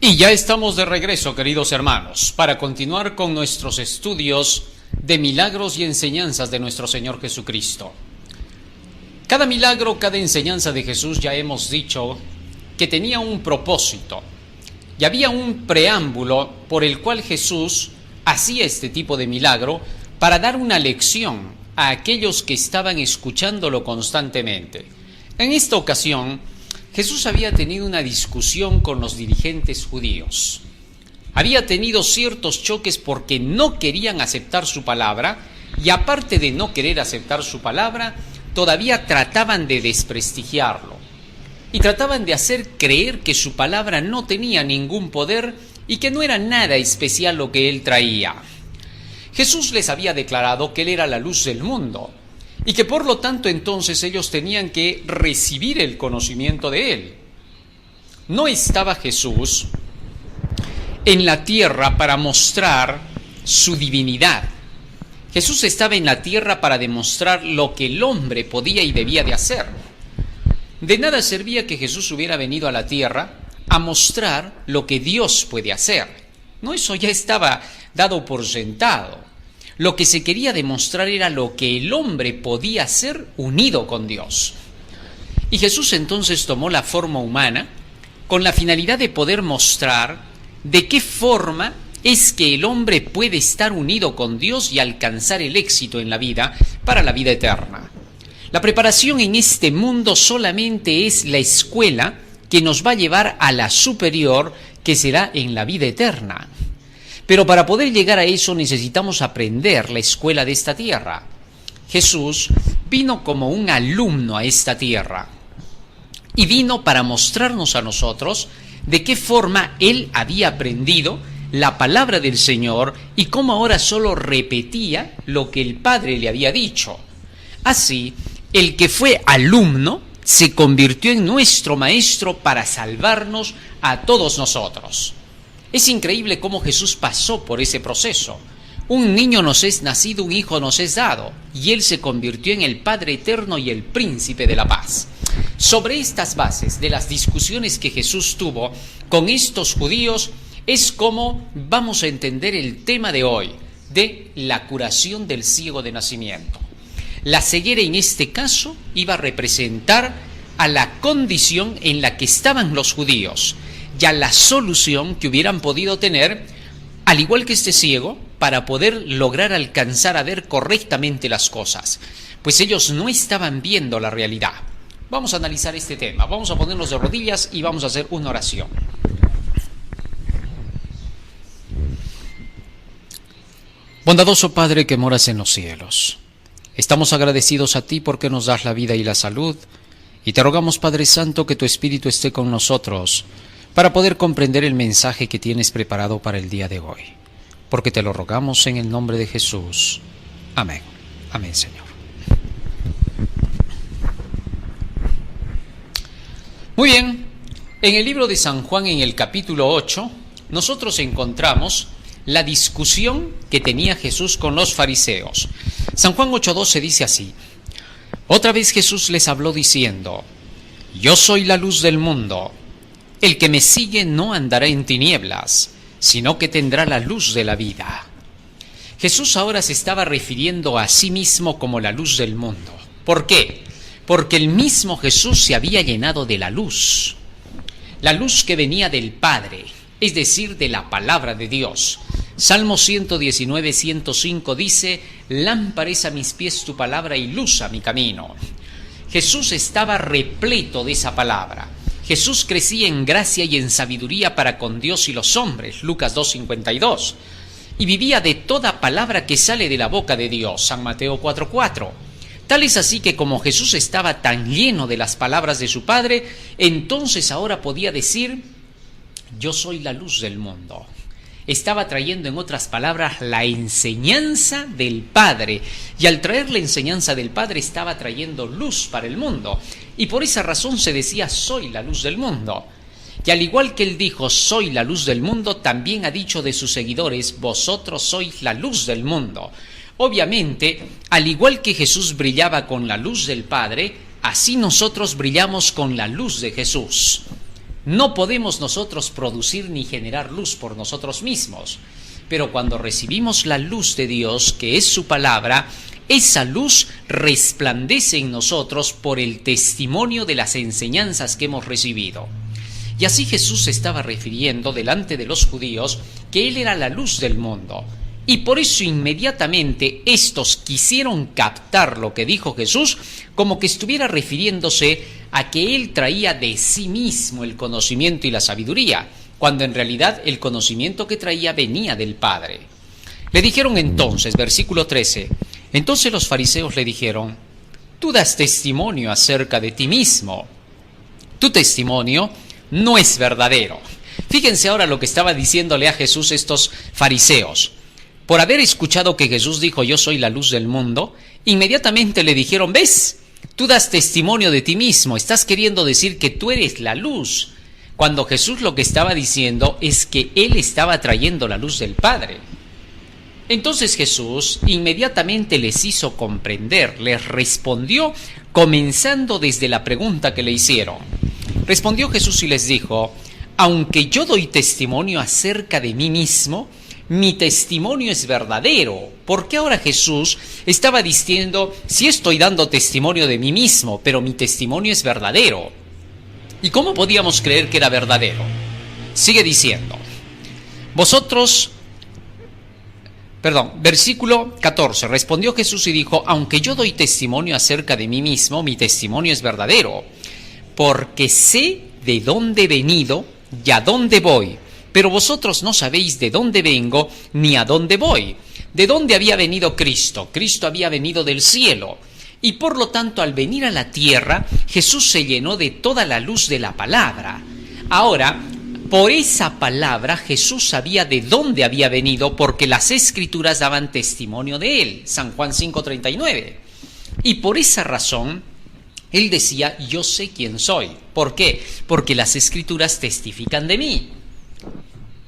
Y ya estamos de regreso, queridos hermanos, para continuar con nuestros estudios de milagros y enseñanzas de nuestro Señor Jesucristo. Cada milagro, cada enseñanza de Jesús, ya hemos dicho que tenía un propósito y había un preámbulo por el cual Jesús hacía este tipo de milagro para dar una lección a aquellos que estaban escuchándolo constantemente. En esta ocasión, Jesús había tenido una discusión con los dirigentes judíos. Había tenido ciertos choques porque no querían aceptar su palabra y aparte de no querer aceptar su palabra, todavía trataban de desprestigiarlo y trataban de hacer creer que su palabra no tenía ningún poder y que no era nada especial lo que él traía. Jesús les había declarado que él era la luz del mundo y que por lo tanto entonces ellos tenían que recibir el conocimiento de él. No estaba Jesús en la tierra para mostrar su divinidad. Jesús estaba en la tierra para demostrar lo que el hombre podía y debía de hacer. De nada servía que Jesús hubiera venido a la tierra a mostrar lo que Dios puede hacer. No, eso ya estaba dado por sentado. Lo que se quería demostrar era lo que el hombre podía hacer unido con Dios. Y Jesús entonces tomó la forma humana con la finalidad de poder mostrar de qué forma es que el hombre puede estar unido con Dios y alcanzar el éxito en la vida para la vida eterna. La preparación en este mundo solamente es la escuela que nos va a llevar a la superior, que será en la vida eterna. Pero para poder llegar a eso necesitamos aprender la escuela de esta tierra. Jesús vino como un alumno a esta tierra y vino para mostrarnos a nosotros de qué forma él había aprendido la palabra del Señor y cómo ahora solo repetía lo que el Padre le había dicho. Así, el que fue alumno se convirtió en nuestro maestro para salvarnos a todos nosotros. Es increíble cómo Jesús pasó por ese proceso. Un niño nos es nacido, un hijo nos es dado, y él se convirtió en el Padre eterno y el Príncipe de la paz. Sobre estas bases de las discusiones que Jesús tuvo con estos judíos, es como vamos a entender el tema de hoy, de la curación del ciego de nacimiento. La ceguera en este caso iba a representar a la condición en la que estaban los judíos y a la solución que hubieran podido tener, al igual que este ciego, para poder lograr alcanzar a ver correctamente las cosas, pues ellos no estaban viendo la realidad. Vamos a analizar este tema, vamos a ponernos de rodillas y vamos a hacer una oración. Bondadoso Padre que moras en los cielos, estamos agradecidos a ti porque nos das la vida y la salud, y te rogamos, Padre Santo, que tu Espíritu esté con nosotros para poder comprender el mensaje que tienes preparado para el día de hoy. Porque te lo rogamos en el nombre de Jesús. Amén. Amén, Señor. Muy bien, en el libro de San Juan, en el capítulo 8, nosotros encontramos la discusión que tenía Jesús con los fariseos. San Juan 8:12 dice así: Otra vez Jesús les habló diciendo: Yo soy la luz del mundo. El que me sigue no andará en tinieblas, sino que tendrá la luz de la vida. Jesús ahora se estaba refiriendo a sí mismo como la luz del mundo. ¿Por qué? Porque el mismo Jesús se había llenado de la luz que venía del Padre, es decir, de la palabra de Dios. Salmo 119, 105 dice: Lámpara es a mis pies tu palabra y luz a mi camino. Jesús estaba repleto de esa palabra. Jesús crecía en gracia y en sabiduría para con Dios y los hombres, Lucas 2:52, y vivía de toda palabra que sale de la boca de Dios, San Mateo 4:4. Tal es así que como Jesús estaba tan lleno de las palabras de su Padre, entonces ahora podía decir: yo soy la luz del mundo. Estaba trayendo, en otras palabras, la enseñanza del Padre, y al traer la enseñanza del Padre estaba trayendo luz para el mundo, y por esa razón se decía: soy la luz del mundo. Y al igual que él dijo: soy la luz del mundo, también ha dicho de sus seguidores: vosotros sois la luz del mundo. Obviamente, al igual que Jesús brillaba con la luz del Padre, así nosotros brillamos con la luz de Jesús. No podemos nosotros producir ni generar luz por nosotros mismos, pero cuando recibimos la luz de Dios, que es su palabra, esa luz resplandece en nosotros por el testimonio de las enseñanzas que hemos recibido. Y así Jesús se estaba refiriendo delante de los judíos que Él era la luz del mundo. Y por eso inmediatamente estos quisieron captar lo que dijo Jesús como que estuviera refiriéndose a que Él traía de sí mismo el conocimiento y la sabiduría, cuando en realidad el conocimiento que traía venía del Padre. Le dijeron entonces, versículo 13, entonces los fariseos le dijeron, tú das testimonio acerca de ti mismo, tu testimonio no es verdadero. Fíjense ahora lo que estaba diciéndole a Jesús estos fariseos. Por haber escuchado que Jesús dijo, yo soy la luz del mundo, inmediatamente le dijeron, ¿ves? Tú das testimonio de ti mismo, estás queriendo decir que tú eres la luz, cuando Jesús lo que estaba diciendo es que Él estaba trayendo la luz del Padre. Entonces Jesús inmediatamente les hizo comprender, les respondió comenzando desde la pregunta que le hicieron. Respondió Jesús y les dijo, aunque yo doy testimonio acerca de mí mismo, mi testimonio es verdadero. Porque ahora Jesús estaba diciendo, sí estoy dando testimonio de mí mismo, pero mi testimonio es verdadero. ¿Y cómo podíamos creer que era verdadero? Sigue diciendo, versículo 14, respondió Jesús y dijo, aunque yo doy testimonio acerca de mí mismo, mi testimonio es verdadero, porque sé de dónde he venido y a dónde voy, pero vosotros no sabéis de dónde vengo ni a dónde voy. ¿De dónde había venido Cristo? Cristo había venido del cielo. Y por lo tanto, al venir a la tierra, Jesús se llenó de toda la luz de la palabra. Ahora, por esa palabra, Jesús sabía de dónde había venido porque las Escrituras daban testimonio de él. San Juan 5:39. Y por esa razón, él decía, yo sé quién soy. ¿Por qué? Porque las Escrituras testifican de mí.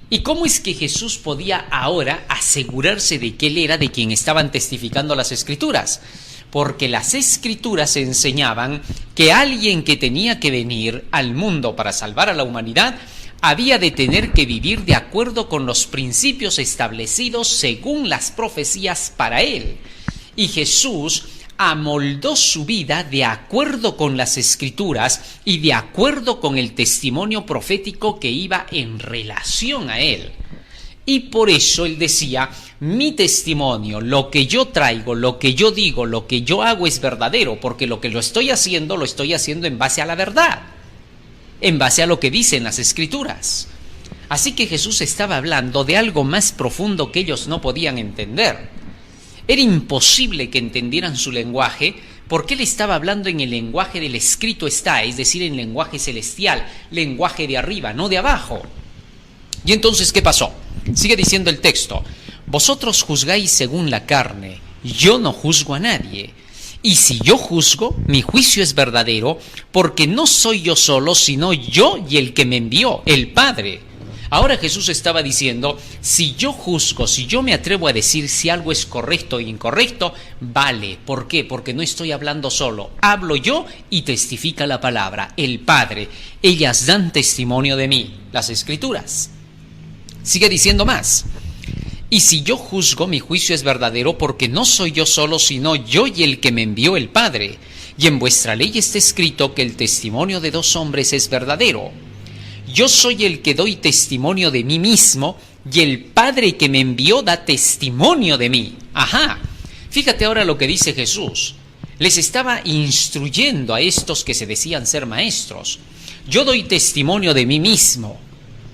¿Y cómo es que Jesús podía ahora asegurarse de que él era de quien estaban testificando las Escrituras? Porque las Escrituras enseñaban que alguien que tenía que venir al mundo para salvar a la humanidad había de tener que vivir de acuerdo con los principios establecidos según las profecías para él. Y Jesús amoldó su vida de acuerdo con las Escrituras y de acuerdo con el testimonio profético que iba en relación a él. Y por eso él decía, mi testimonio, lo que yo traigo, lo que yo digo, lo que yo hago es verdadero, porque lo que lo estoy haciendo en base a la verdad, en base a lo que dicen las Escrituras. Así que Jesús estaba hablando de algo más profundo que ellos no podían entender. Era imposible que entendieran su lenguaje porque él estaba hablando en el lenguaje del escrito está, es decir, en lenguaje celestial, lenguaje de arriba, no de abajo. Y entonces, ¿qué pasó? Sigue diciendo el texto, vosotros juzgáis según la carne, yo no juzgo a nadie. Y si yo juzgo, mi juicio es verdadero, porque no soy yo solo, sino yo y el que me envió, el Padre. Ahora Jesús estaba diciendo, si yo juzgo, si yo me atrevo a decir si algo es correcto o incorrecto, vale. ¿Por qué? Porque no estoy hablando solo. Hablo yo y testifica la palabra, el Padre. Ellas dan testimonio de mí, las Escrituras. Sigue diciendo más. Y si yo juzgo, mi juicio es verdadero, porque no soy yo solo, sino yo y el que me envió, el Padre. Y en vuestra ley está escrito que el testimonio de dos hombres es verdadero. Yo soy el que doy testimonio de mí mismo y el Padre que me envió da testimonio de mí. Ajá, fíjate ahora lo que dice Jesús. Les estaba instruyendo a estos que se decían ser maestros. Yo doy testimonio de mí mismo.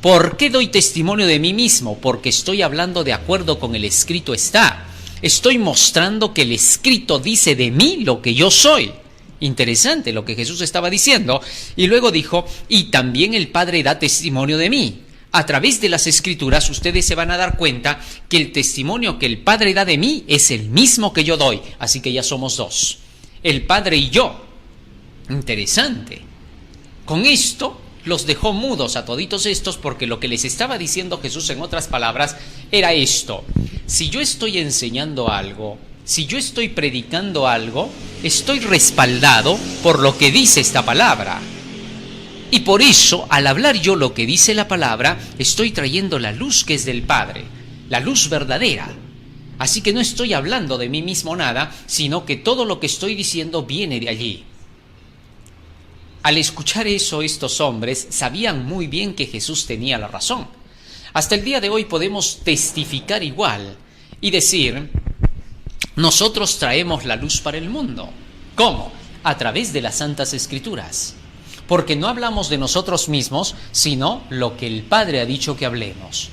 ¿Por qué doy testimonio de mí mismo? Porque estoy hablando de acuerdo con el escrito está. Estoy mostrando que el escrito dice de mí lo que yo soy. Interesante lo que Jesús estaba diciendo. Y luego dijo, y también el Padre da testimonio de mí. A través de las Escrituras ustedes se van a dar cuenta que el testimonio que el Padre da de mí es el mismo que yo doy. Así que ya somos dos, el Padre y yo. Interesante. Con esto los dejó mudos a toditos estos, porque lo que les estaba diciendo Jesús en otras palabras era esto: si yo estoy enseñando algo, si yo estoy predicando algo, estoy respaldado por lo que dice esta palabra. Y por eso, al hablar yo lo que dice la palabra, estoy trayendo la luz que es del Padre, la luz verdadera. Así que no estoy hablando de mí mismo nada, sino que todo lo que estoy diciendo viene de allí. Al escuchar eso, estos hombres sabían muy bien que Jesús tenía la razón. Hasta el día de hoy podemos testificar igual y decir, nosotros traemos la luz para el mundo. ¿Cómo? A través de las Santas Escrituras. Porque no hablamos de nosotros mismos, sino lo que el Padre ha dicho que hablemos.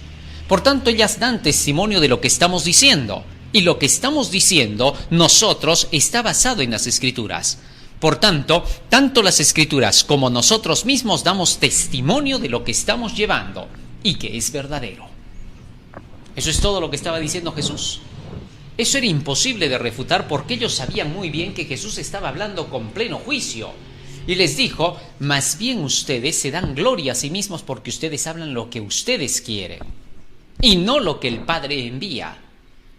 Por tanto, ellas dan testimonio de lo que estamos diciendo. Y lo que estamos diciendo nosotros está basado en las Escrituras. Por tanto, tanto las Escrituras como nosotros mismos damos testimonio de lo que estamos llevando y que es verdadero. Eso es todo lo que estaba diciendo Jesús. Eso era imposible de refutar porque ellos sabían muy bien que Jesús estaba hablando con pleno juicio. Y les dijo, más bien ustedes se dan gloria a sí mismos porque ustedes hablan lo que ustedes quieren y no lo que el Padre envía.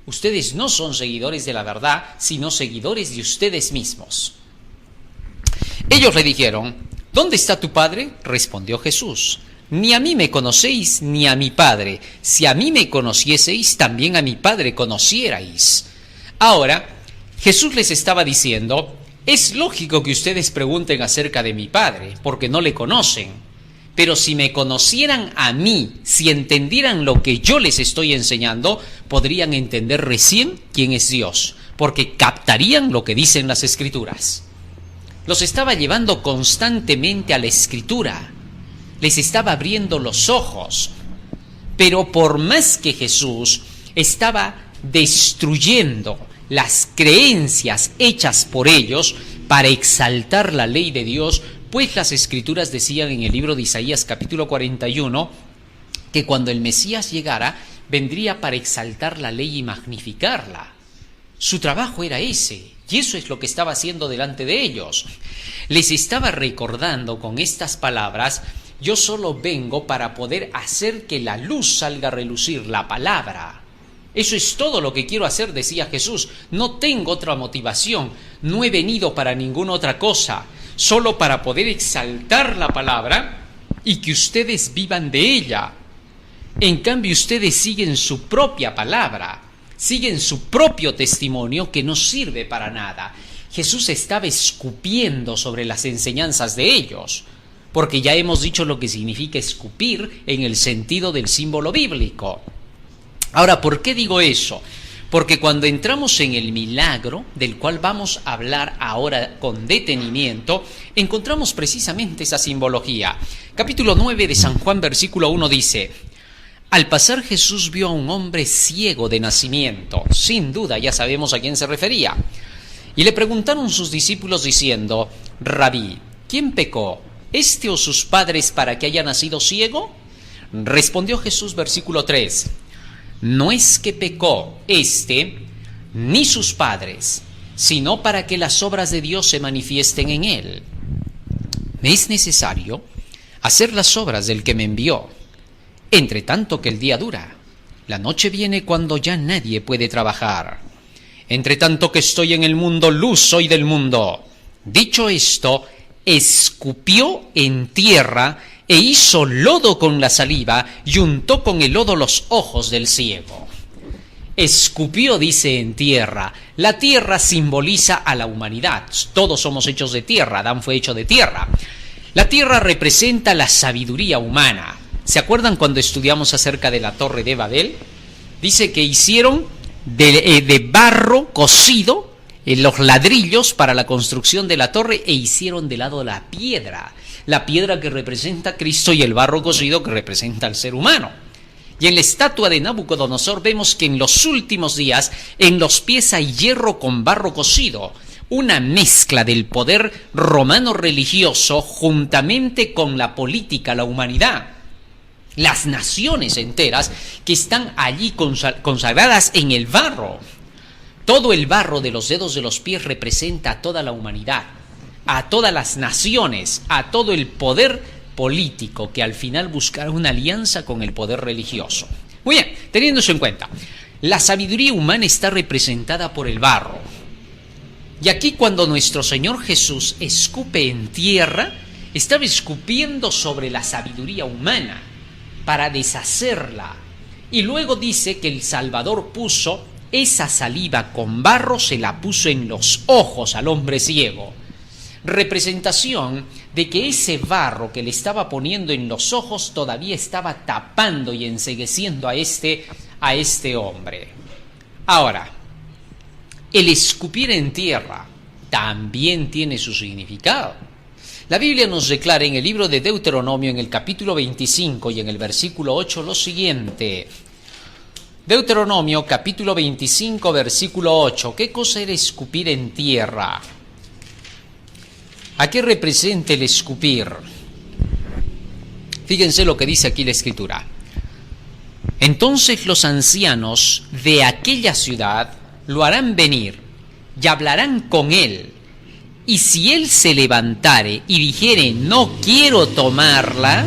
Ustedes no son seguidores de la verdad, sino seguidores de ustedes mismos. Ellos le dijeron, ¿dónde está tu Padre? Respondió Jesús, ni a mí me conocéis ni a mi Padre. Si a mí me conocieseis, también a mi Padre conocierais. Ahora, Jesús les estaba diciendo, es lógico que ustedes pregunten acerca de mi Padre, porque no le conocen. Pero si me conocieran a mí, si entendieran lo que yo les estoy enseñando, podrían entender recién quién es Dios, porque captarían lo que dicen las Escrituras. Los estaba llevando constantemente a la Escritura, les estaba abriendo los ojos. Pero por más que Jesús estaba destruyendo las creencias hechas por ellos para exaltar la ley de Dios, pues las Escrituras decían en el libro de Isaías capítulo 41 que cuando el Mesías llegara vendría para exaltar la ley y magnificarla. Su trabajo era ese, y eso es lo que estaba haciendo delante de ellos. Les estaba recordando con estas palabras, yo solo vengo para poder hacer que la luz salga a relucir, la palabra. Eso es todo lo que quiero hacer, decía Jesús. No tengo otra motivación, no he venido para ninguna otra cosa, solo para poder exaltar la palabra y que ustedes vivan de ella. En cambio, ustedes siguen su propia palabra, siguen su propio testimonio que no sirve para nada. Jesús estaba escupiendo sobre las enseñanzas de ellos, porque ya hemos dicho lo que significa escupir en el sentido del símbolo bíblico. Ahora, ¿por qué digo eso? Porque cuando entramos en el milagro, del cual vamos a hablar ahora con detenimiento, encontramos precisamente esa simbología. Capítulo 9 de San Juan, versículo 1 dice, al pasar Jesús vio a un hombre ciego de nacimiento. Sin duda ya sabemos a quién se refería. Y le preguntaron sus discípulos diciendo, Rabí, ¿quién pecó, este o sus padres, para que haya nacido ciego? Respondió Jesús, versículo 3, no es que pecó este ni sus padres, sino para que las obras de Dios se manifiesten en él. Me es necesario hacer las obras del que me envió, entre tanto que el día dura. La noche viene cuando ya nadie puede trabajar. Entre tanto que estoy en el mundo, luz soy del mundo. Dicho esto, escupió en tierra e hizo lodo con la saliva y untó con el lodo los ojos del ciego. Escupió, dice, en tierra. La tierra simboliza a la humanidad. Todos somos hechos de tierra. Adán fue hecho de tierra. La tierra representa la sabiduría humana. ¿Se acuerdan cuando estudiamos acerca de la Torre de Babel? Dice que hicieron de barro cocido los ladrillos para la construcción de la torre e hicieron de lado la piedra que representa a Cristo y el barro cocido que representa al ser humano. Y en la estatua de Nabucodonosor vemos que en los últimos días en los pies hay hierro con barro cocido, una mezcla del poder romano religioso juntamente con la política, la humanidad. Las naciones enteras que están allí consagradas en el barro. Todo el barro de los dedos de los pies representa a toda la humanidad, a todas las naciones, a todo el poder político que al final buscará una alianza con el poder religioso. Muy bien, teniendo eso en cuenta, la sabiduría humana está representada por el barro. Y aquí cuando nuestro Señor Jesús escupe en tierra, estaba escupiendo sobre la sabiduría humana para deshacerla. Y luego dice que el Salvador puso esa saliva con barro, se la puso en los ojos al hombre ciego. Representación de que ese barro que le estaba poniendo en los ojos todavía estaba tapando y encegueciendo a este hombre. Ahora, el escupir en tierra también tiene su significado. La Biblia nos declara en el libro de Deuteronomio, en el capítulo 25 y en el versículo 8, lo siguiente. Deuteronomio, capítulo 25, versículo 8. ¿Qué cosa era escupir en tierra? ¿A qué representa el escupir? Fíjense lo que dice aquí la Escritura. Entonces los ancianos de aquella ciudad lo harán venir y hablarán con él. Y si él se levantare y dijere, no quiero tomarla,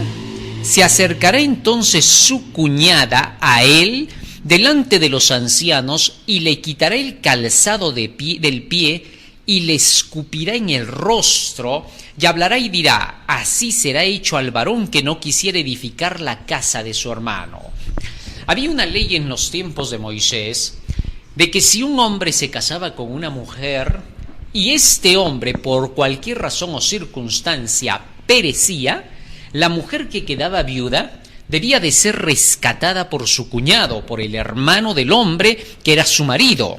se acercará entonces su cuñada a él delante de los ancianos y le quitará el calzado del pie y le escupirá en el rostro y hablará y dirá, así será hecho al varón que no quisiera edificar la casa de su hermano. Había una ley en los tiempos de Moisés de que si un hombre se casaba con una mujer y este hombre por cualquier razón o circunstancia perecía, la mujer que quedaba viuda debía de ser rescatada por su cuñado, por el hermano del hombre que era su marido.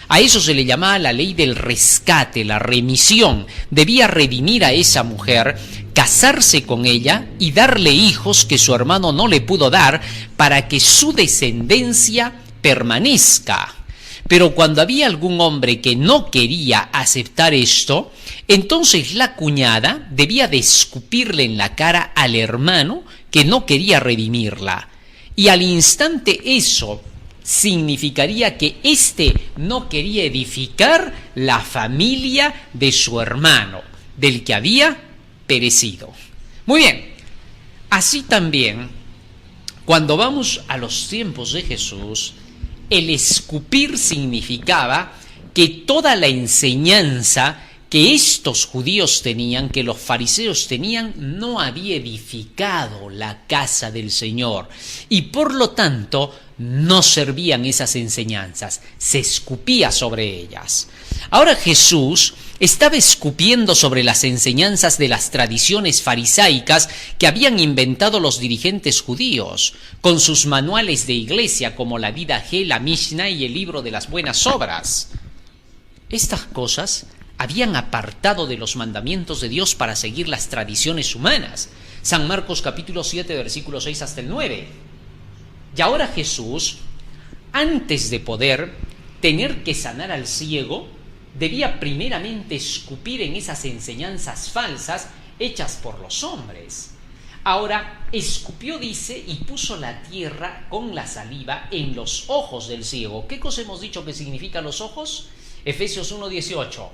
A eso se le llamaba la ley del rescate, la remisión. Debía redimir a esa mujer, casarse con ella y darle hijos que su hermano no le pudo dar para que su descendencia permanezca. Pero cuando había algún hombre que no quería aceptar esto, entonces la cuñada debía de escupirle en la cara al hermano que no quería redimirla. Y al instante eso significaría que éste no quería edificar la familia de su hermano, del que había perecido. Muy bien, así también, cuando vamos a los tiempos de Jesús, el escupir significaba que toda la enseñanza que estos judíos tenían, que los fariseos tenían, no había edificado la casa del Señor. Y por lo tanto, no servían esas enseñanzas, se escupía sobre ellas. Ahora Jesús estaba escupiendo sobre las enseñanzas de las tradiciones farisaicas que habían inventado los dirigentes judíos, con sus manuales de iglesia como la Didaché, la Mishnah y el libro de las buenas obras. Estas cosas habían apartado de los mandamientos de Dios para seguir las tradiciones humanas. San Marcos capítulo 7, versículo 6 hasta el 9. Y ahora Jesús, antes de poder tener que sanar al ciego, debía primeramente escupir en esas enseñanzas falsas hechas por los hombres. Ahora escupió, dice, y puso la tierra con la saliva en los ojos del ciego. ¿Qué cosa hemos dicho que significan los ojos? Efesios 1:18.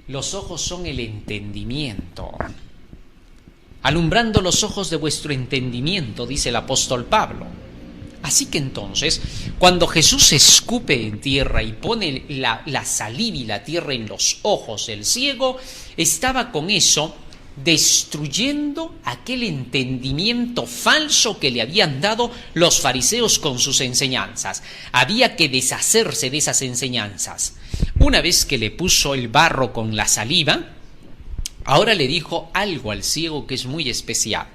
Los ojos son el entendimiento. Alumbrando los ojos de vuestro entendimiento, dice el apóstol Pablo. Así que entonces, cuando Jesús escupe en tierra y pone la saliva y la tierra en los ojos del ciego, estaba con eso destruyendo aquel entendimiento falso que le habían dado los fariseos con sus enseñanzas. Había que deshacerse de esas enseñanzas. Una vez que le puso el barro con la saliva, ahora le dijo algo al ciego que es muy especial.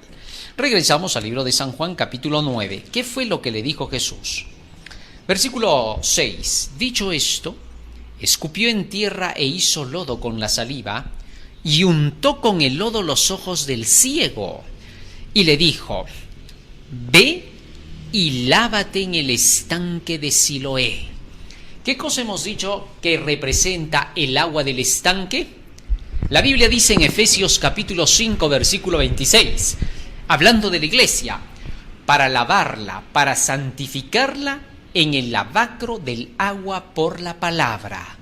Regresamos al libro de San Juan, capítulo 9. ¿Qué fue lo que le dijo Jesús? Versículo 6. Dicho esto, escupió en tierra e hizo lodo con la saliva, y untó con el lodo los ojos del ciego, y le dijo, ve y lávate en el estanque de Siloé. ¿Qué cosa hemos dicho que representa el agua del estanque? La Biblia dice en Efesios capítulo 5, versículo 26, hablando de la iglesia, para lavarla, para santificarla en el lavacro del agua por la palabra.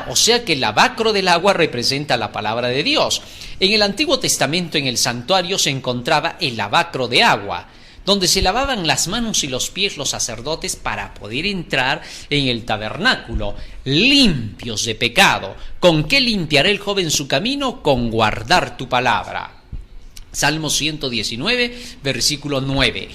O sea que el lavacro del agua representa la palabra de Dios. En el Antiguo Testamento, en el santuario, se encontraba el lavacro de agua, donde se lavaban las manos y los pies los sacerdotes para poder entrar en el tabernáculo, limpios de pecado. ¿Con qué limpiará el joven su camino? Con guardar tu palabra. Salmo 119, versículo 9.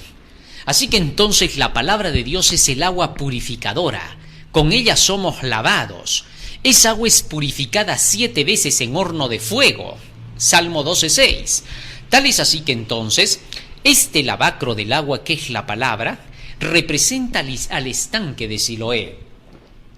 Así que entonces la palabra de Dios es el agua purificadora. Con ella somos lavados. Esa agua es purificada 7 veces en horno de fuego. Salmo 12:6. Tal es así que entonces, este lavacro del agua que es la palabra, representa al estanque de Siloé.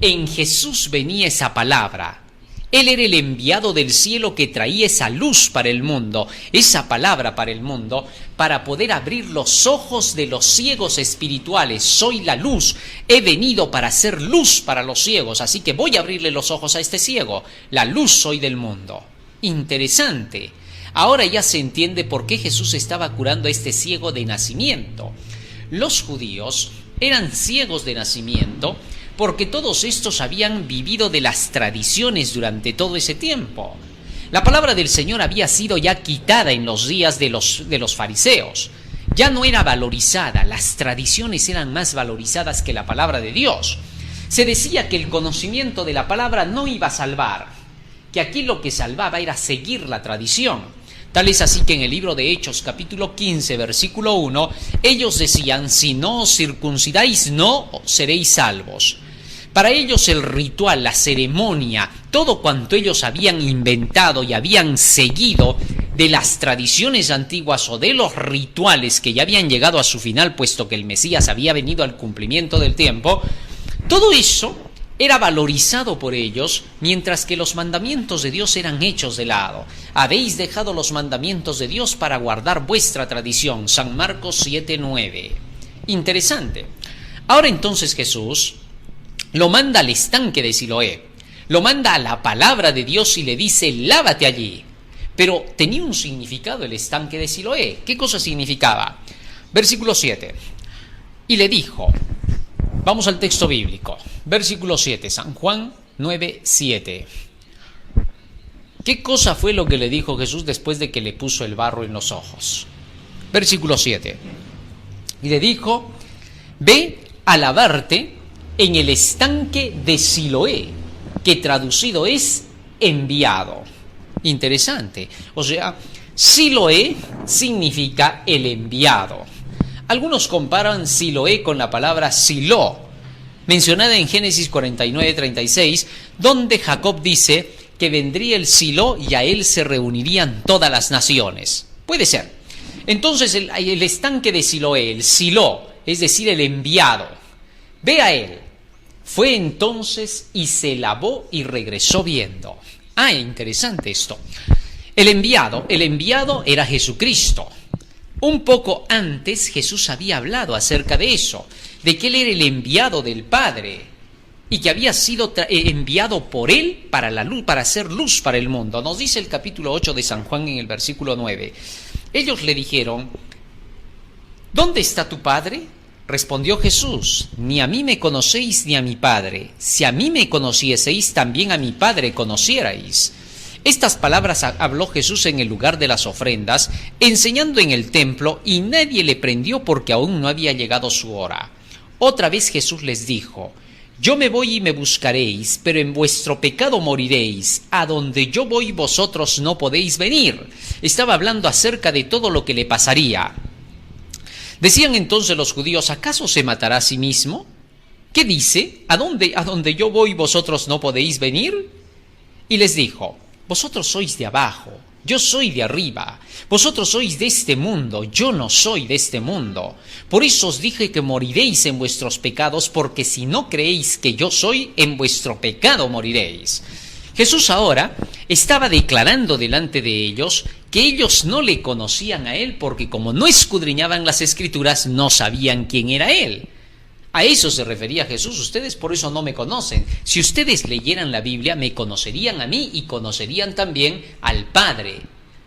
En Jesús venía esa palabra. Él era el enviado del cielo que traía esa luz para el mundo, esa palabra para el mundo, para poder abrir los ojos de los ciegos espirituales. Soy la luz, he venido para hacer luz para los ciegos, así que voy a abrirle los ojos a este ciego. La luz soy del mundo. Interesante. Ahora ya se entiende por qué Jesús estaba curando a este ciego de nacimiento. Los judíos eran ciegos de nacimiento porque todos estos habían vivido de las tradiciones durante todo ese tiempo. La palabra del Señor había sido ya quitada en los días de los fariseos. Ya no era valorizada, las tradiciones eran más valorizadas que la palabra de Dios. Se decía que el conocimiento de la palabra no iba a salvar, que aquí lo que salvaba era seguir la tradición. Tal es así que en el libro de Hechos, capítulo 15, versículo 1, ellos decían: si no os circuncidáis, no seréis salvos. Para ellos el ritual, la ceremonia, todo cuanto ellos habían inventado y habían seguido de las tradiciones antiguas o de los rituales que ya habían llegado a su final, puesto que el Mesías había venido al cumplimiento del tiempo, todo eso era valorizado por ellos, mientras que los mandamientos de Dios eran hechos de lado. Habéis dejado los mandamientos de Dios para guardar vuestra tradición. San Marcos 7:9. Interesante. Ahora entonces Jesús lo manda al estanque de Siloé, lo manda a la palabra de Dios y le dice: lávate allí. Pero tenía un significado el estanque de Siloé. ¿Qué cosa significaba? Versículo 7. Y le dijo, vamos al texto bíblico, versículo 7, San Juan 9:7. ¿Qué cosa fue lo que le dijo Jesús después de que le puso el barro en los ojos? Versículo 7. Y le dijo: ve a lavarte en el estanque de Siloé, que traducido es enviado. Interesante. O sea, Siloé significa el enviado. Algunos comparan Siloé con la palabra Silo, mencionada en Génesis 49:36, donde Jacob dice que vendría el Silo y a él se reunirían todas las naciones. Puede ser. Entonces el estanque de Siloé, el Silo, es decir, el enviado, ve a él. Fue entonces y se lavó y regresó viendo. Interesante esto. El enviado era Jesucristo. Un poco antes Jesús había hablado acerca de eso, de que él era el enviado del Padre y que había sido enviado por él para la luz, para hacer luz para el mundo. Nos dice el capítulo 8 de San Juan en el versículo 9. Ellos le dijeron: ¿dónde está tu Padre? Respondió Jesús: ni a mí me conocéis ni a mi Padre. Si a mí me conocieseis, también a mi Padre conocierais. Estas palabras habló Jesús en el lugar de las ofrendas, enseñando en el templo, y nadie le prendió porque aún no había llegado su hora. Otra vez Jesús les dijo: yo me voy y me buscaréis, pero en vuestro pecado moriréis. A donde yo voy vosotros no podéis venir. Estaba hablando acerca de todo lo que le pasaría. Decían entonces los judíos: ¿acaso se matará a sí mismo? ¿Qué dice? ¿A dónde yo voy vosotros no podéis venir? Y les dijo: vosotros sois de abajo, yo soy de arriba. Vosotros sois de este mundo, yo no soy de este mundo. Por eso os dije que moriréis en vuestros pecados, porque si no creéis que yo soy, en vuestro pecado moriréis. Jesús ahora estaba declarando delante de ellos que ellos no le conocían a él, porque como no escudriñaban las Escrituras, no sabían quién era él. A eso se refería Jesús: ustedes por eso no me conocen. Si ustedes leyeran la Biblia, me conocerían a mí y conocerían también al Padre.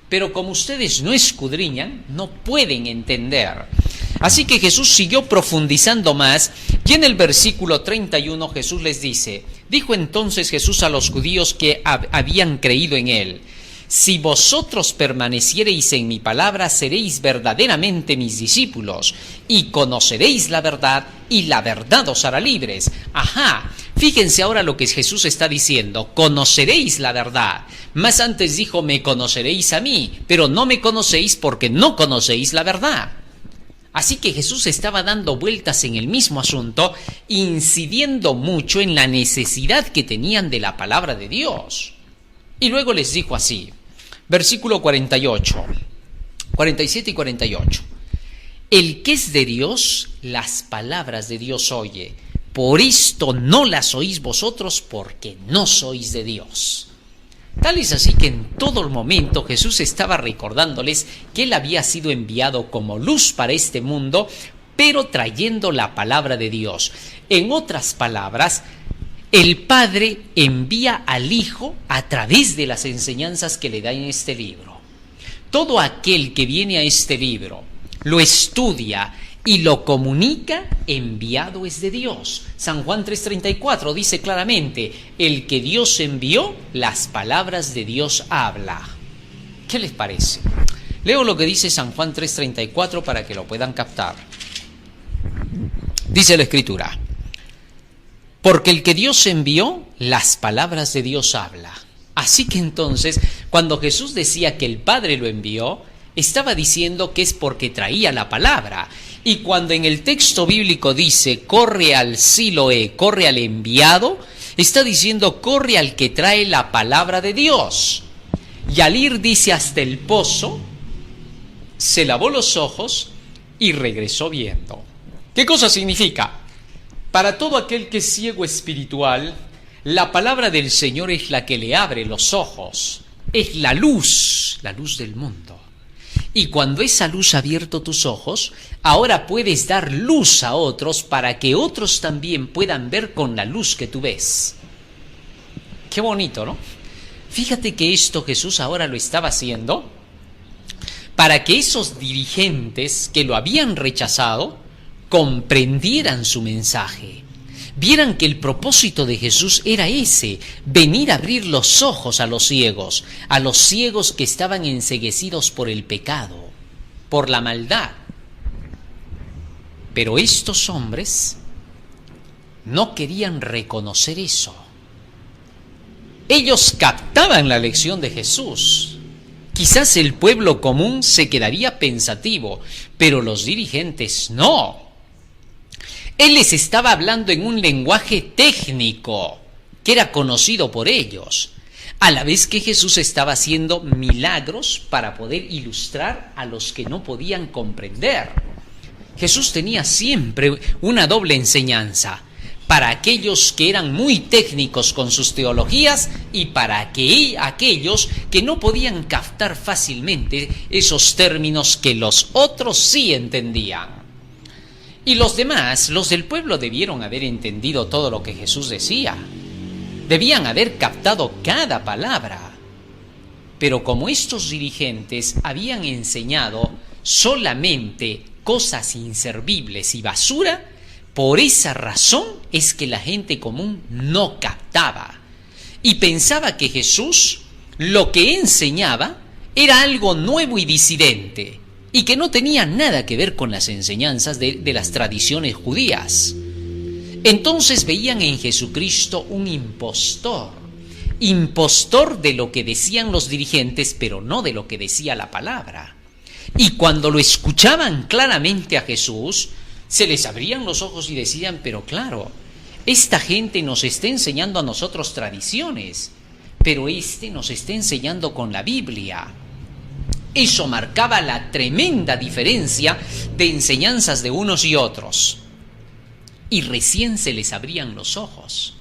Pero como ustedes no escudriñan, no pueden entender. Así que Jesús siguió profundizando más, y en el versículo 31 Jesús les dice: dijo entonces Jesús a los judíos que habían creído en él: si vosotros permaneciereis en mi palabra, seréis verdaderamente mis discípulos, y conoceréis la verdad, y la verdad os hará libres. Ajá, fíjense ahora lo que Jesús está diciendo, conoceréis la verdad. Más antes dijo, me conoceréis a mí, pero no me conocéis porque no conocéis la verdad. Así que Jesús estaba dando vueltas en el mismo asunto, incidiendo mucho en la necesidad que tenían de la palabra de Dios. Y luego les dijo así, versículo 47 y 48. El que es de Dios, las palabras de Dios oye. Por esto no las oís vosotros, porque no sois de Dios. Tal es así que en todo el momento Jesús estaba recordándoles que Él había sido enviado como luz para este mundo, pero trayendo la palabra de Dios. En otras palabras, el Padre envía al Hijo a través de las enseñanzas que le da en este libro. Todo aquel que viene a este libro, lo estudia y lo comunica, enviado es de Dios. San Juan 3:34 dice claramente, el que Dios envió, las palabras de Dios habla. ¿Qué les parece? Leo lo que dice San Juan 3:34 para que lo puedan captar. Dice la Escritura, porque el que Dios envió, las palabras de Dios habla. Así que entonces, cuando Jesús decía que el Padre lo envió, estaba diciendo que es porque traía la palabra. Y cuando en el texto bíblico dice, corre al Siloé, corre al enviado, está diciendo, corre al que trae la palabra de Dios. Y al ir, dice, hasta el pozo, se lavó los ojos y regresó viendo. ¿Qué cosa significa? Para todo aquel que es ciego espiritual, la palabra del Señor es la que le abre los ojos, es la luz del mundo. Y cuando esa luz ha abierto tus ojos, ahora puedes dar luz a otros para que otros también puedan ver con la luz que tú ves. Qué bonito, ¿no? Fíjate que esto Jesús ahora lo estaba haciendo para que esos dirigentes que lo habían rechazado comprendieran su mensaje. Vieran que el propósito de Jesús era ese, venir a abrir los ojos a los ciegos que estaban enceguecidos por el pecado, por la maldad. Pero estos hombres no querían reconocer eso. Ellos captaban la lección de Jesús. Quizás el pueblo común se quedaría pensativo, pero los dirigentes no. Él les estaba hablando en un lenguaje técnico que era conocido por ellos, a la vez que Jesús estaba haciendo milagros para poder ilustrar a los que no podían comprender. Jesús tenía siempre una doble enseñanza, para aquellos que eran muy técnicos con sus teologías y para aquellos que no podían captar fácilmente esos términos que los otros sí entendían. Y los demás, los del pueblo, debieron haber entendido todo lo que Jesús decía. Debían haber captado cada palabra. Pero como estos dirigentes habían enseñado solamente cosas inservibles y basura, por esa razón es que la gente común no captaba. Y pensaba que Jesús, lo que enseñaba, era algo nuevo y disidente, y que no tenía nada que ver con las enseñanzas de las tradiciones judías. Entonces veían en Jesucristo un impostor de lo que decían los dirigentes, pero no de lo que decía la palabra. Y cuando lo escuchaban claramente a Jesús, se les abrían los ojos y decían, pero claro, esta gente nos está enseñando a nosotros tradiciones, pero nos está enseñando con la Biblia. Eso marcaba la tremenda diferencia de enseñanzas de unos y otros. Y recién se les abrían los ojos.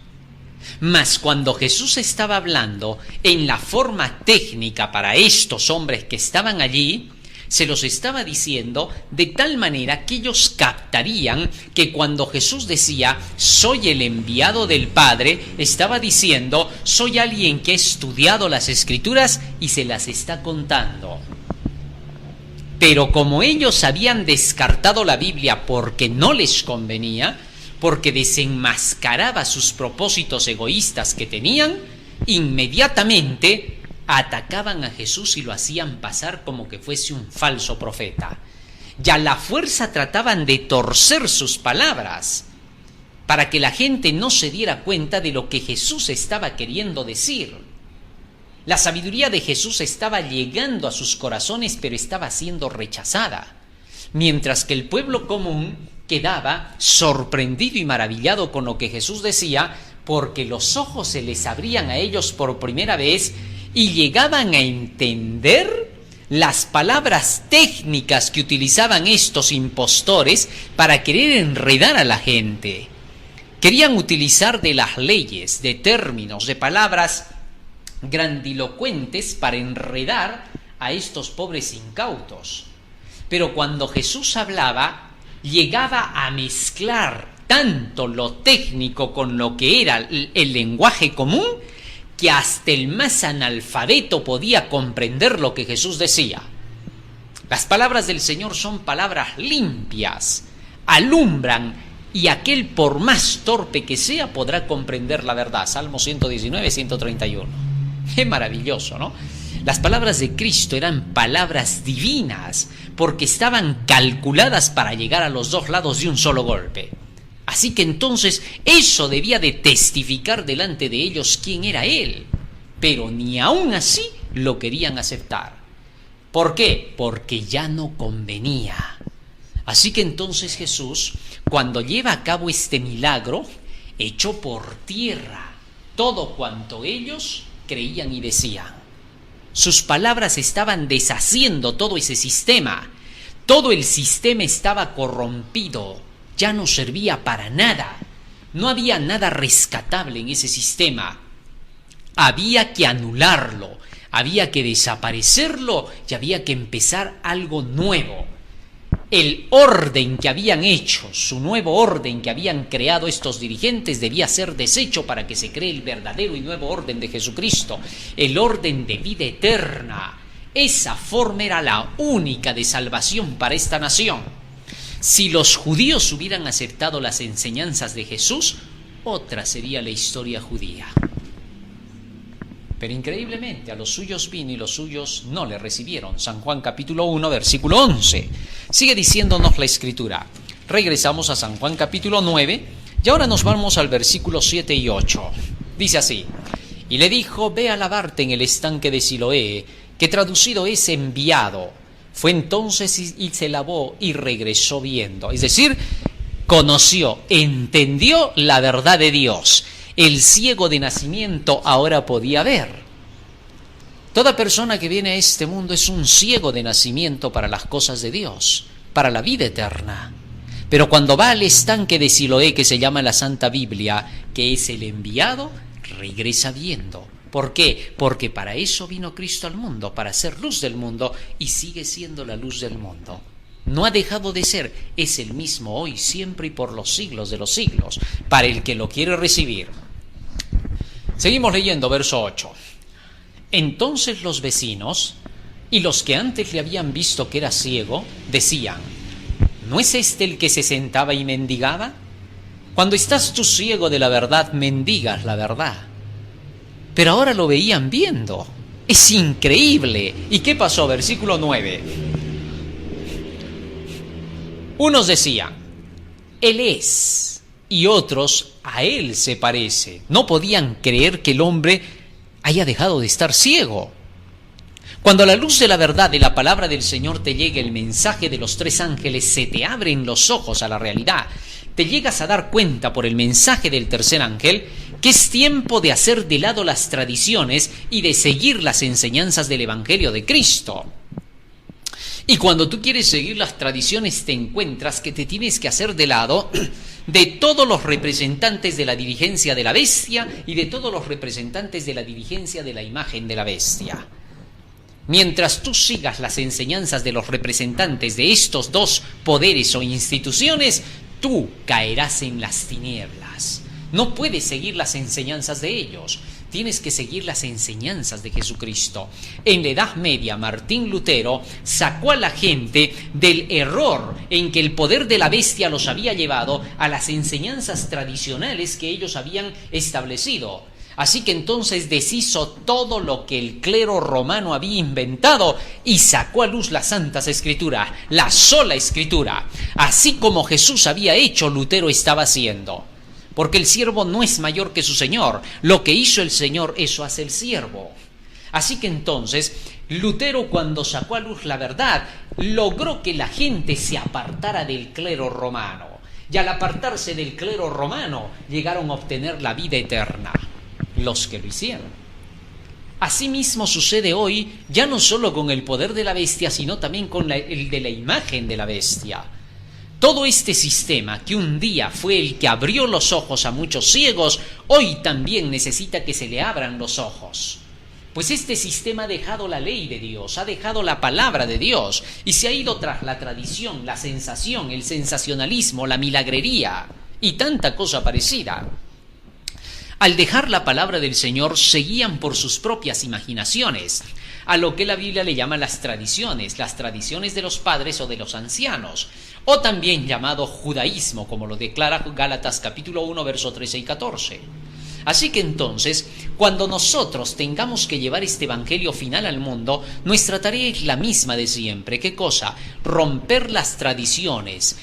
Mas cuando Jesús estaba hablando en la forma técnica para estos hombres que estaban allí, se los estaba diciendo de tal manera que ellos captarían que cuando Jesús decía, soy el enviado del Padre, estaba diciendo, soy alguien que ha estudiado las Escrituras y se las está contando. Pero como ellos habían descartado la Biblia porque no les convenía, porque desenmascaraba sus propósitos egoístas que tenían, inmediatamente atacaban a Jesús y lo hacían pasar como que fuese un falso profeta. Y a la fuerza trataban de torcer sus palabras para que la gente no se diera cuenta de lo que Jesús estaba queriendo decir. La sabiduría de Jesús estaba llegando a sus corazones, pero estaba siendo rechazada, mientras que el pueblo común quedaba sorprendido y maravillado con lo que Jesús decía, porque los ojos se les abrían a ellos por primera vez y llegaban a entender las palabras técnicas que utilizaban estos impostores para querer enredar a la gente. Querían utilizar de las leyes, de términos, de palabras grandilocuentes para enredar a estos pobres incautos. Pero cuando Jesús hablaba, llegaba a mezclar tanto lo técnico con lo que era el lenguaje común, que hasta el más analfabeto podía comprender lo que Jesús decía. Las palabras del Señor son palabras limpias, alumbran, y aquel, por más torpe que sea, podrá comprender la verdad. Salmo 119, 131. Qué maravilloso, ¿no? Las palabras de Cristo eran palabras divinas, porque estaban calculadas para llegar a los dos lados de un solo golpe. Así que entonces eso debía de testificar delante de ellos quién era Él. Pero ni aún así lo querían aceptar. ¿Por qué? Porque ya no convenía. Así que entonces Jesús, cuando lleva a cabo este milagro, echó por tierra todo cuanto ellos creían y decían. Sus palabras estaban deshaciendo todo ese sistema. Todo el sistema estaba corrompido, ya no servía para nada. No había nada rescatable en ese sistema. Había que anularlo, había que desaparecerlo y había que empezar algo nuevo. El orden que habían hecho, su nuevo orden que habían creado estos dirigentes, debía ser deshecho para que se cree el verdadero y nuevo orden de Jesucristo, el orden de vida eterna. Esa forma era la única de salvación para esta nación. Si los judíos hubieran aceptado las enseñanzas de Jesús, otra sería la historia judía. Pero increíblemente a los suyos vino y los suyos no le recibieron. San Juan capítulo 1, versículo 11. Sigue diciéndonos la Escritura. Regresamos a San Juan capítulo 9 y ahora nos vamos al versículo 7 y 8. Dice así: y le dijo, ve a lavarte en el estanque de Siloé, que traducido es enviado. Fue entonces y se lavó y regresó viendo. Es decir, conoció, entendió la verdad de Dios. El ciego de nacimiento ahora podía ver. Toda persona que viene a este mundo es un ciego de nacimiento para las cosas de Dios, para la vida eterna. Pero cuando va al estanque de Siloé, que se llama la Santa Biblia, que es el enviado, regresa viendo. ¿Por qué? Porque para eso vino Cristo al mundo, para ser luz del mundo, y sigue siendo la luz del mundo. No ha dejado de ser, es el mismo hoy, siempre y por los siglos de los siglos, para el que lo quiere recibir. Seguimos leyendo, verso 8. Entonces los vecinos y los que antes le habían visto que era ciego, decían, ¿no es este el que se sentaba y mendigaba? Cuando estás tú ciego de la verdad, mendigas la verdad. Pero ahora lo veían viendo. Es increíble. ¿Y qué pasó? Versículo 9. Unos decían, Él es, y otros, a Él se parece. No podían creer que el hombre haya dejado de estar ciego. Cuando a la luz de la verdad de la palabra del Señor te llegue el mensaje de los tres ángeles, se te abren los ojos a la realidad. Te llegas a dar cuenta por el mensaje del tercer ángel que es tiempo de hacer de lado las tradiciones y de seguir las enseñanzas del Evangelio de Cristo. Y cuando tú quieres seguir las tradiciones, te encuentras que te tienes que hacer de lado de todos los representantes de la dirigencia de la bestia y de todos los representantes de la dirigencia de la imagen de la bestia. Mientras tú sigas las enseñanzas de los representantes de estos dos poderes o instituciones, tú caerás en las tinieblas. No puedes seguir las enseñanzas de ellos. Tienes que seguir las enseñanzas de Jesucristo. En la Edad Media, Martín Lutero sacó a la gente del error en que el poder de la bestia los había llevado a las enseñanzas tradicionales que ellos habían establecido. Así que entonces deshizo todo lo que el clero romano había inventado y sacó a luz las santas escrituras, la sola escritura. Así como Jesús había hecho, Lutero estaba haciendo. Porque el siervo no es mayor que su Señor. Lo que hizo el Señor, eso hace el siervo. Así que entonces, Lutero, cuando sacó a luz la verdad, logró que la gente se apartara del clero romano. Y al apartarse del clero romano, llegaron a obtener la vida eterna. Los que lo hicieron. Asimismo sucede hoy, ya no solo con el poder de la bestia, sino también con el de la imagen de la bestia. Todo este sistema, que un día fue el que abrió los ojos a muchos ciegos, hoy también necesita que se le abran los ojos. Pues este sistema ha dejado la ley de Dios, ha dejado la palabra de Dios, y se ha ido tras la tradición, la sensación, el sensacionalismo, la milagrería, y tanta cosa parecida. Al dejar la palabra del Señor, se guían por sus propias imaginaciones, a lo que la Biblia le llama las tradiciones de los padres o de los ancianos, o también llamado judaísmo, como lo declara Gálatas capítulo 1, verso 13 y 14. Así que entonces, cuando nosotros tengamos que llevar este evangelio final al mundo, nuestra tarea es la misma de siempre. ¿Qué cosa? Romper las tradiciones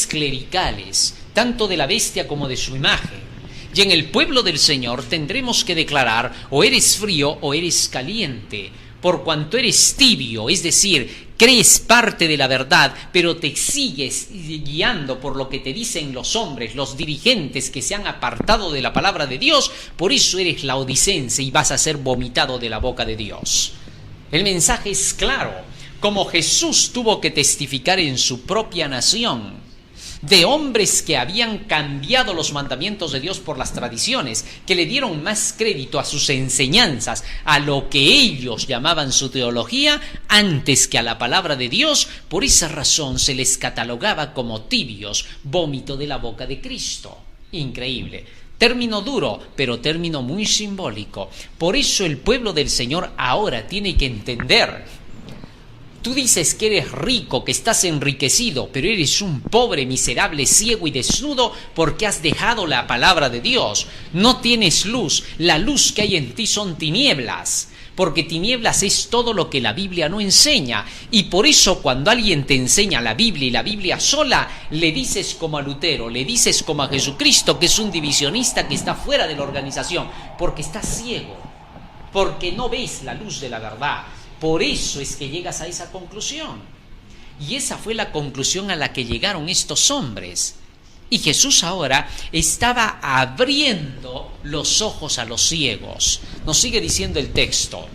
clericales, tanto de la bestia como de su imagen. Y en el pueblo del Señor tendremos que declarar: o eres frío o eres caliente. Por cuanto eres tibio, es decir, crees parte de la verdad, pero te sigues guiando por lo que te dicen los hombres, los dirigentes que se han apartado de la palabra de Dios, por eso eres laodicense y vas a ser vomitado de la boca de Dios. El mensaje es claro, como Jesús tuvo que testificar en su propia nación, de hombres que habían cambiado los mandamientos de Dios por las tradiciones, que le dieron más crédito a sus enseñanzas, a lo que ellos llamaban su teología, antes que a la palabra de Dios. Por esa razón se les catalogaba como tibios, vómito de la boca de Cristo. Increíble. Término duro, pero término muy simbólico. Por eso el pueblo del Señor ahora tiene que entender. Tú dices que eres rico, que estás enriquecido, pero eres un pobre, miserable, ciego y desnudo porque has dejado la palabra de Dios. No tienes luz. La luz que hay en ti son tinieblas, porque tinieblas es todo lo que la Biblia no enseña. Y por eso cuando alguien te enseña la Biblia y la Biblia sola, le dices como a Lutero, le dices como a Jesucristo, que es un divisionista que está fuera de la organización, porque estás ciego, porque no ves la luz de la verdad. Por eso es que llegas a esa conclusión. Y esa fue la conclusión a la que llegaron estos hombres. Y Jesús ahora estaba abriendo los ojos a los ciegos. Nos sigue diciendo el texto.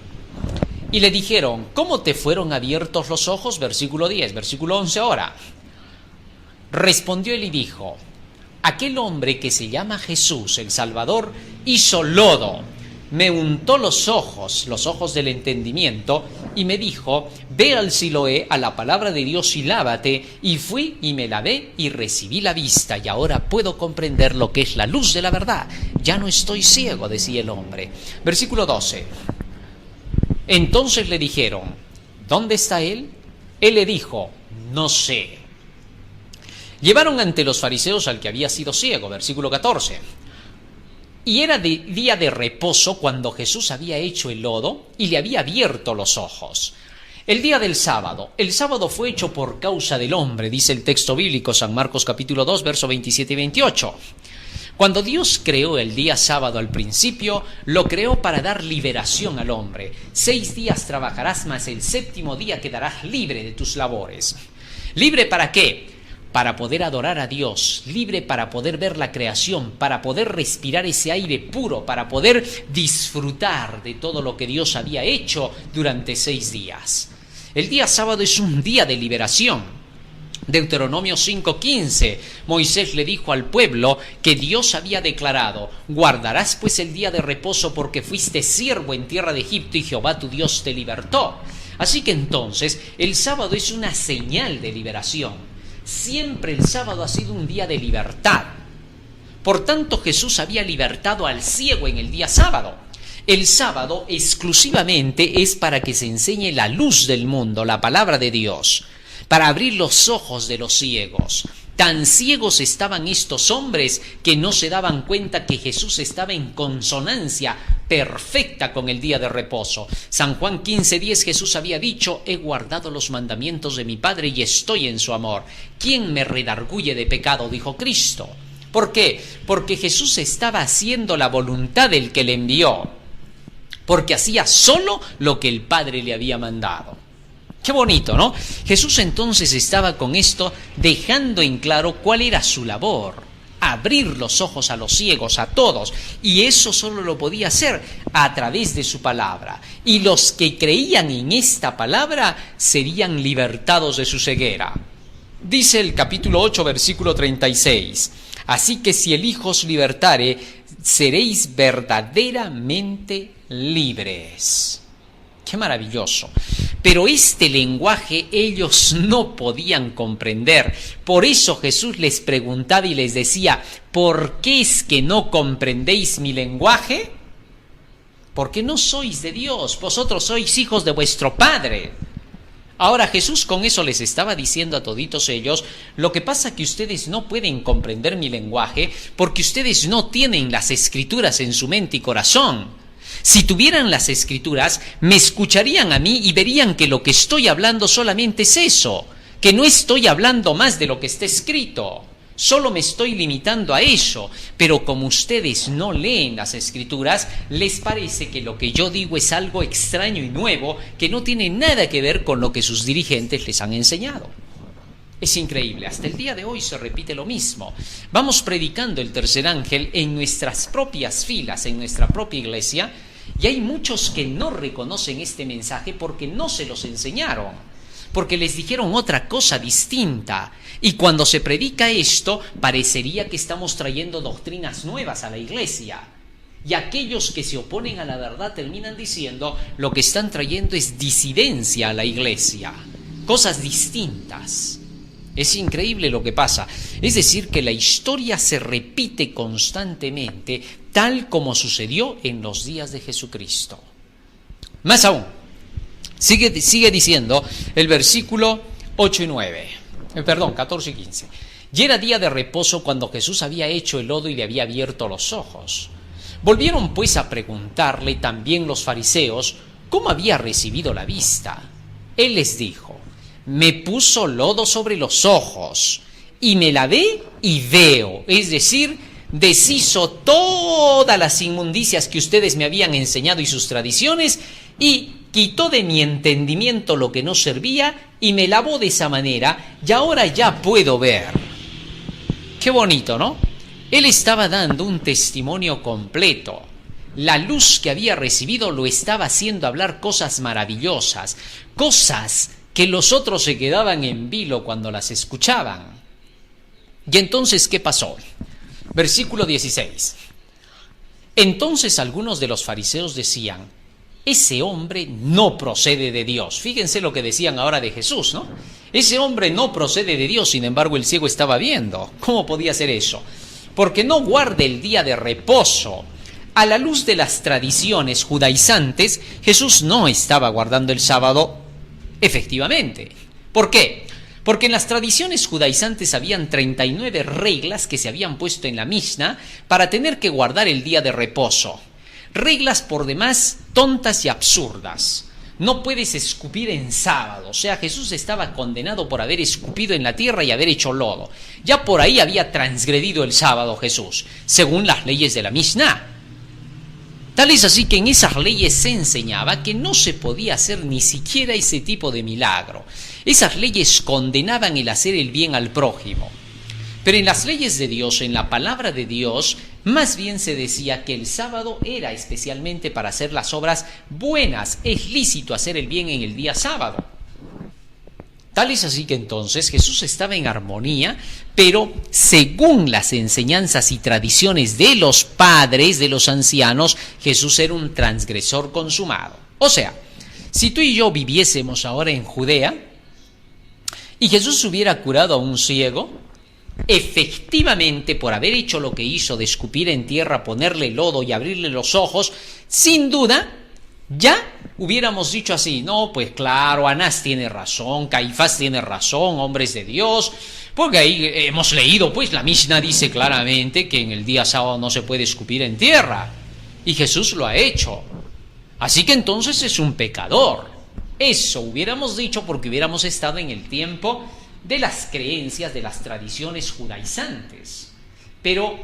Y le dijeron: ¿cómo te fueron abiertos los ojos? Versículo 10, versículo 11 ahora. Respondió él y dijo: aquel hombre que se llama Jesús, el Salvador, hizo lodo, me untó los ojos del entendimiento, y me dijo: ve al Siloé, a la palabra de Dios, y lávate. Y fui y me lavé y recibí la vista, y ahora puedo comprender lo que es la luz de la verdad. Ya no estoy ciego, decía el hombre. Versículo 12. Entonces le dijeron: ¿dónde está él? Él le dijo: no sé. Llevaron ante los fariseos al que había sido ciego. Versículo 14. Y era día de reposo cuando Jesús había hecho el lodo y le había abierto los ojos. El día del sábado. El sábado fue hecho por causa del hombre, dice el texto bíblico, San Marcos capítulo 2, versos 27 y 28. Cuando Dios creó el día sábado al principio, lo creó para dar liberación al hombre. 6 días trabajarás, mas el 7º día quedarás libre de tus labores. ¿Libre para qué? Para poder adorar a Dios, libre para poder ver la creación, para poder respirar ese aire puro, para poder disfrutar de todo lo que Dios había hecho durante 6 días. El día sábado es un día de liberación. Deuteronomio 5:15, Moisés le dijo al pueblo que Dios había declarado: guardarás pues el día de reposo porque fuiste siervo en tierra de Egipto y Jehová tu Dios te libertó. Así que entonces el sábado es una señal de liberación. Siempre el sábado ha sido un día de libertad. Por tanto, Jesús había libertado al ciego en el día sábado. El sábado exclusivamente es para que se enseñe la luz del mundo, la palabra de Dios, para abrir los ojos de los ciegos. Tan ciegos estaban estos hombres que no se daban cuenta que Jesús estaba en consonancia perfecta con el día de reposo. San Juan 15:10, Jesús había dicho: he guardado los mandamientos de mi Padre y estoy en su amor. ¿Quién me redarguye de pecado?, dijo Cristo. ¿Por qué? Porque Jesús estaba haciendo la voluntad del que le envió, porque hacía solo lo que el Padre le había mandado. Qué bonito, ¿no? Jesús entonces estaba con esto dejando en claro cuál era su labor: abrir los ojos a los ciegos, a todos, y eso solo lo podía hacer a través de su palabra. Y los que creían en esta palabra serían libertados de su ceguera. Dice el capítulo 8, versículo 36: así que si el Hijo os libertare, seréis verdaderamente libres. ¡Qué maravilloso! Pero este lenguaje ellos no podían comprender. Por eso Jesús les preguntaba y les decía: ¿por qué es que no comprendéis mi lenguaje? Porque no sois de Dios, vosotros sois hijos de vuestro Padre. Ahora Jesús con eso les estaba diciendo a toditos ellos: lo que pasa es que ustedes no pueden comprender mi lenguaje porque ustedes no tienen las Escrituras en su mente y corazón. Si tuvieran las Escrituras, me escucharían a mí y verían que lo que estoy hablando solamente es eso, que no estoy hablando más de lo que está escrito, solo me estoy limitando a eso. Pero como ustedes no leen las Escrituras, les parece que lo que yo digo es algo extraño y nuevo, que no tiene nada que ver con lo que sus dirigentes les han enseñado. Es increíble, hasta el día de hoy se repite lo mismo. Vamos predicando el tercer ángel en nuestras propias filas, en nuestra propia iglesia, y hay muchos que no reconocen este mensaje porque no se los enseñaron, porque les dijeron otra cosa distinta. Y cuando se predica esto, parecería que estamos trayendo doctrinas nuevas a la iglesia. Y aquellos que se oponen a la verdad terminan diciendo: lo que están trayendo es disidencia a la iglesia, cosas distintas. Es increíble lo que pasa. Es decir, que la historia se repite constantemente, tal como sucedió en los días de Jesucristo. Más aún, sigue diciendo el versículo 8 y 9. 14 y 15. Y era día de reposo cuando Jesús había hecho el lodo y le había abierto los ojos. Volvieron pues a preguntarle también los fariseos cómo había recibido la vista. Él les dijo: me puso lodo sobre los ojos y me lavé y veo. Es decir, deshizo todas las inmundicias que ustedes me habían enseñado y sus tradiciones, y quitó de mi entendimiento lo que no servía y me lavó de esa manera, y ahora ya puedo ver. Qué bonito, ¿no? Él estaba dando un testimonio completo. La luz que había recibido lo estaba haciendo hablar cosas maravillosas, cosas que los otros se quedaban en vilo cuando las escuchaban. Y entonces, ¿qué pasó? Versículo 16. Entonces algunos de los fariseos decían: ese hombre no procede de Dios. Fíjense lo que decían ahora de Jesús, ¿no? Ese hombre no procede de Dios, sin embargo el ciego estaba viendo. ¿Cómo podía ser eso? Porque no guarda el día de reposo. A la luz de las tradiciones judaizantes, Jesús no estaba guardando el sábado efectivamente. ¿Por qué? Porque en las tradiciones judaizantes habían 39 reglas que se habían puesto en la Mishnah para tener que guardar el día de reposo. Reglas por demás tontas y absurdas. No puedes escupir en sábado. O sea, Jesús estaba condenado por haber escupido en la tierra y haber hecho lodo. Ya por ahí había transgredido el sábado Jesús, según las leyes de la Mishnah. Tal es así que en esas leyes se enseñaba que no se podía hacer ni siquiera ese tipo de milagro. Esas leyes condenaban el hacer el bien al prójimo. Pero en las leyes de Dios, en la palabra de Dios, más bien se decía que el sábado era especialmente para hacer las obras buenas. Es lícito hacer el bien en el día sábado. Tal es así que entonces Jesús estaba en armonía, pero según las enseñanzas y tradiciones de los padres, de los ancianos, Jesús era un transgresor consumado. O sea, si tú y yo viviésemos ahora en Judea y Jesús hubiera curado a un ciego, efectivamente, por haber hecho lo que hizo de escupir en tierra, ponerle lodo y abrirle los ojos, sin duda, ya hubiéramos dicho así: no, pues claro, Anás tiene razón, Caifás tiene razón, hombres de Dios, Porque ahí hemos leído, pues la Mishnah dice claramente que en el día sábado no se puede escupir en tierra. Y Jesús lo ha hecho. Así que entonces es un pecador. Eso hubiéramos dicho porque hubiéramos estado en el tiempo de las creencias, de las tradiciones judaizantes. Pero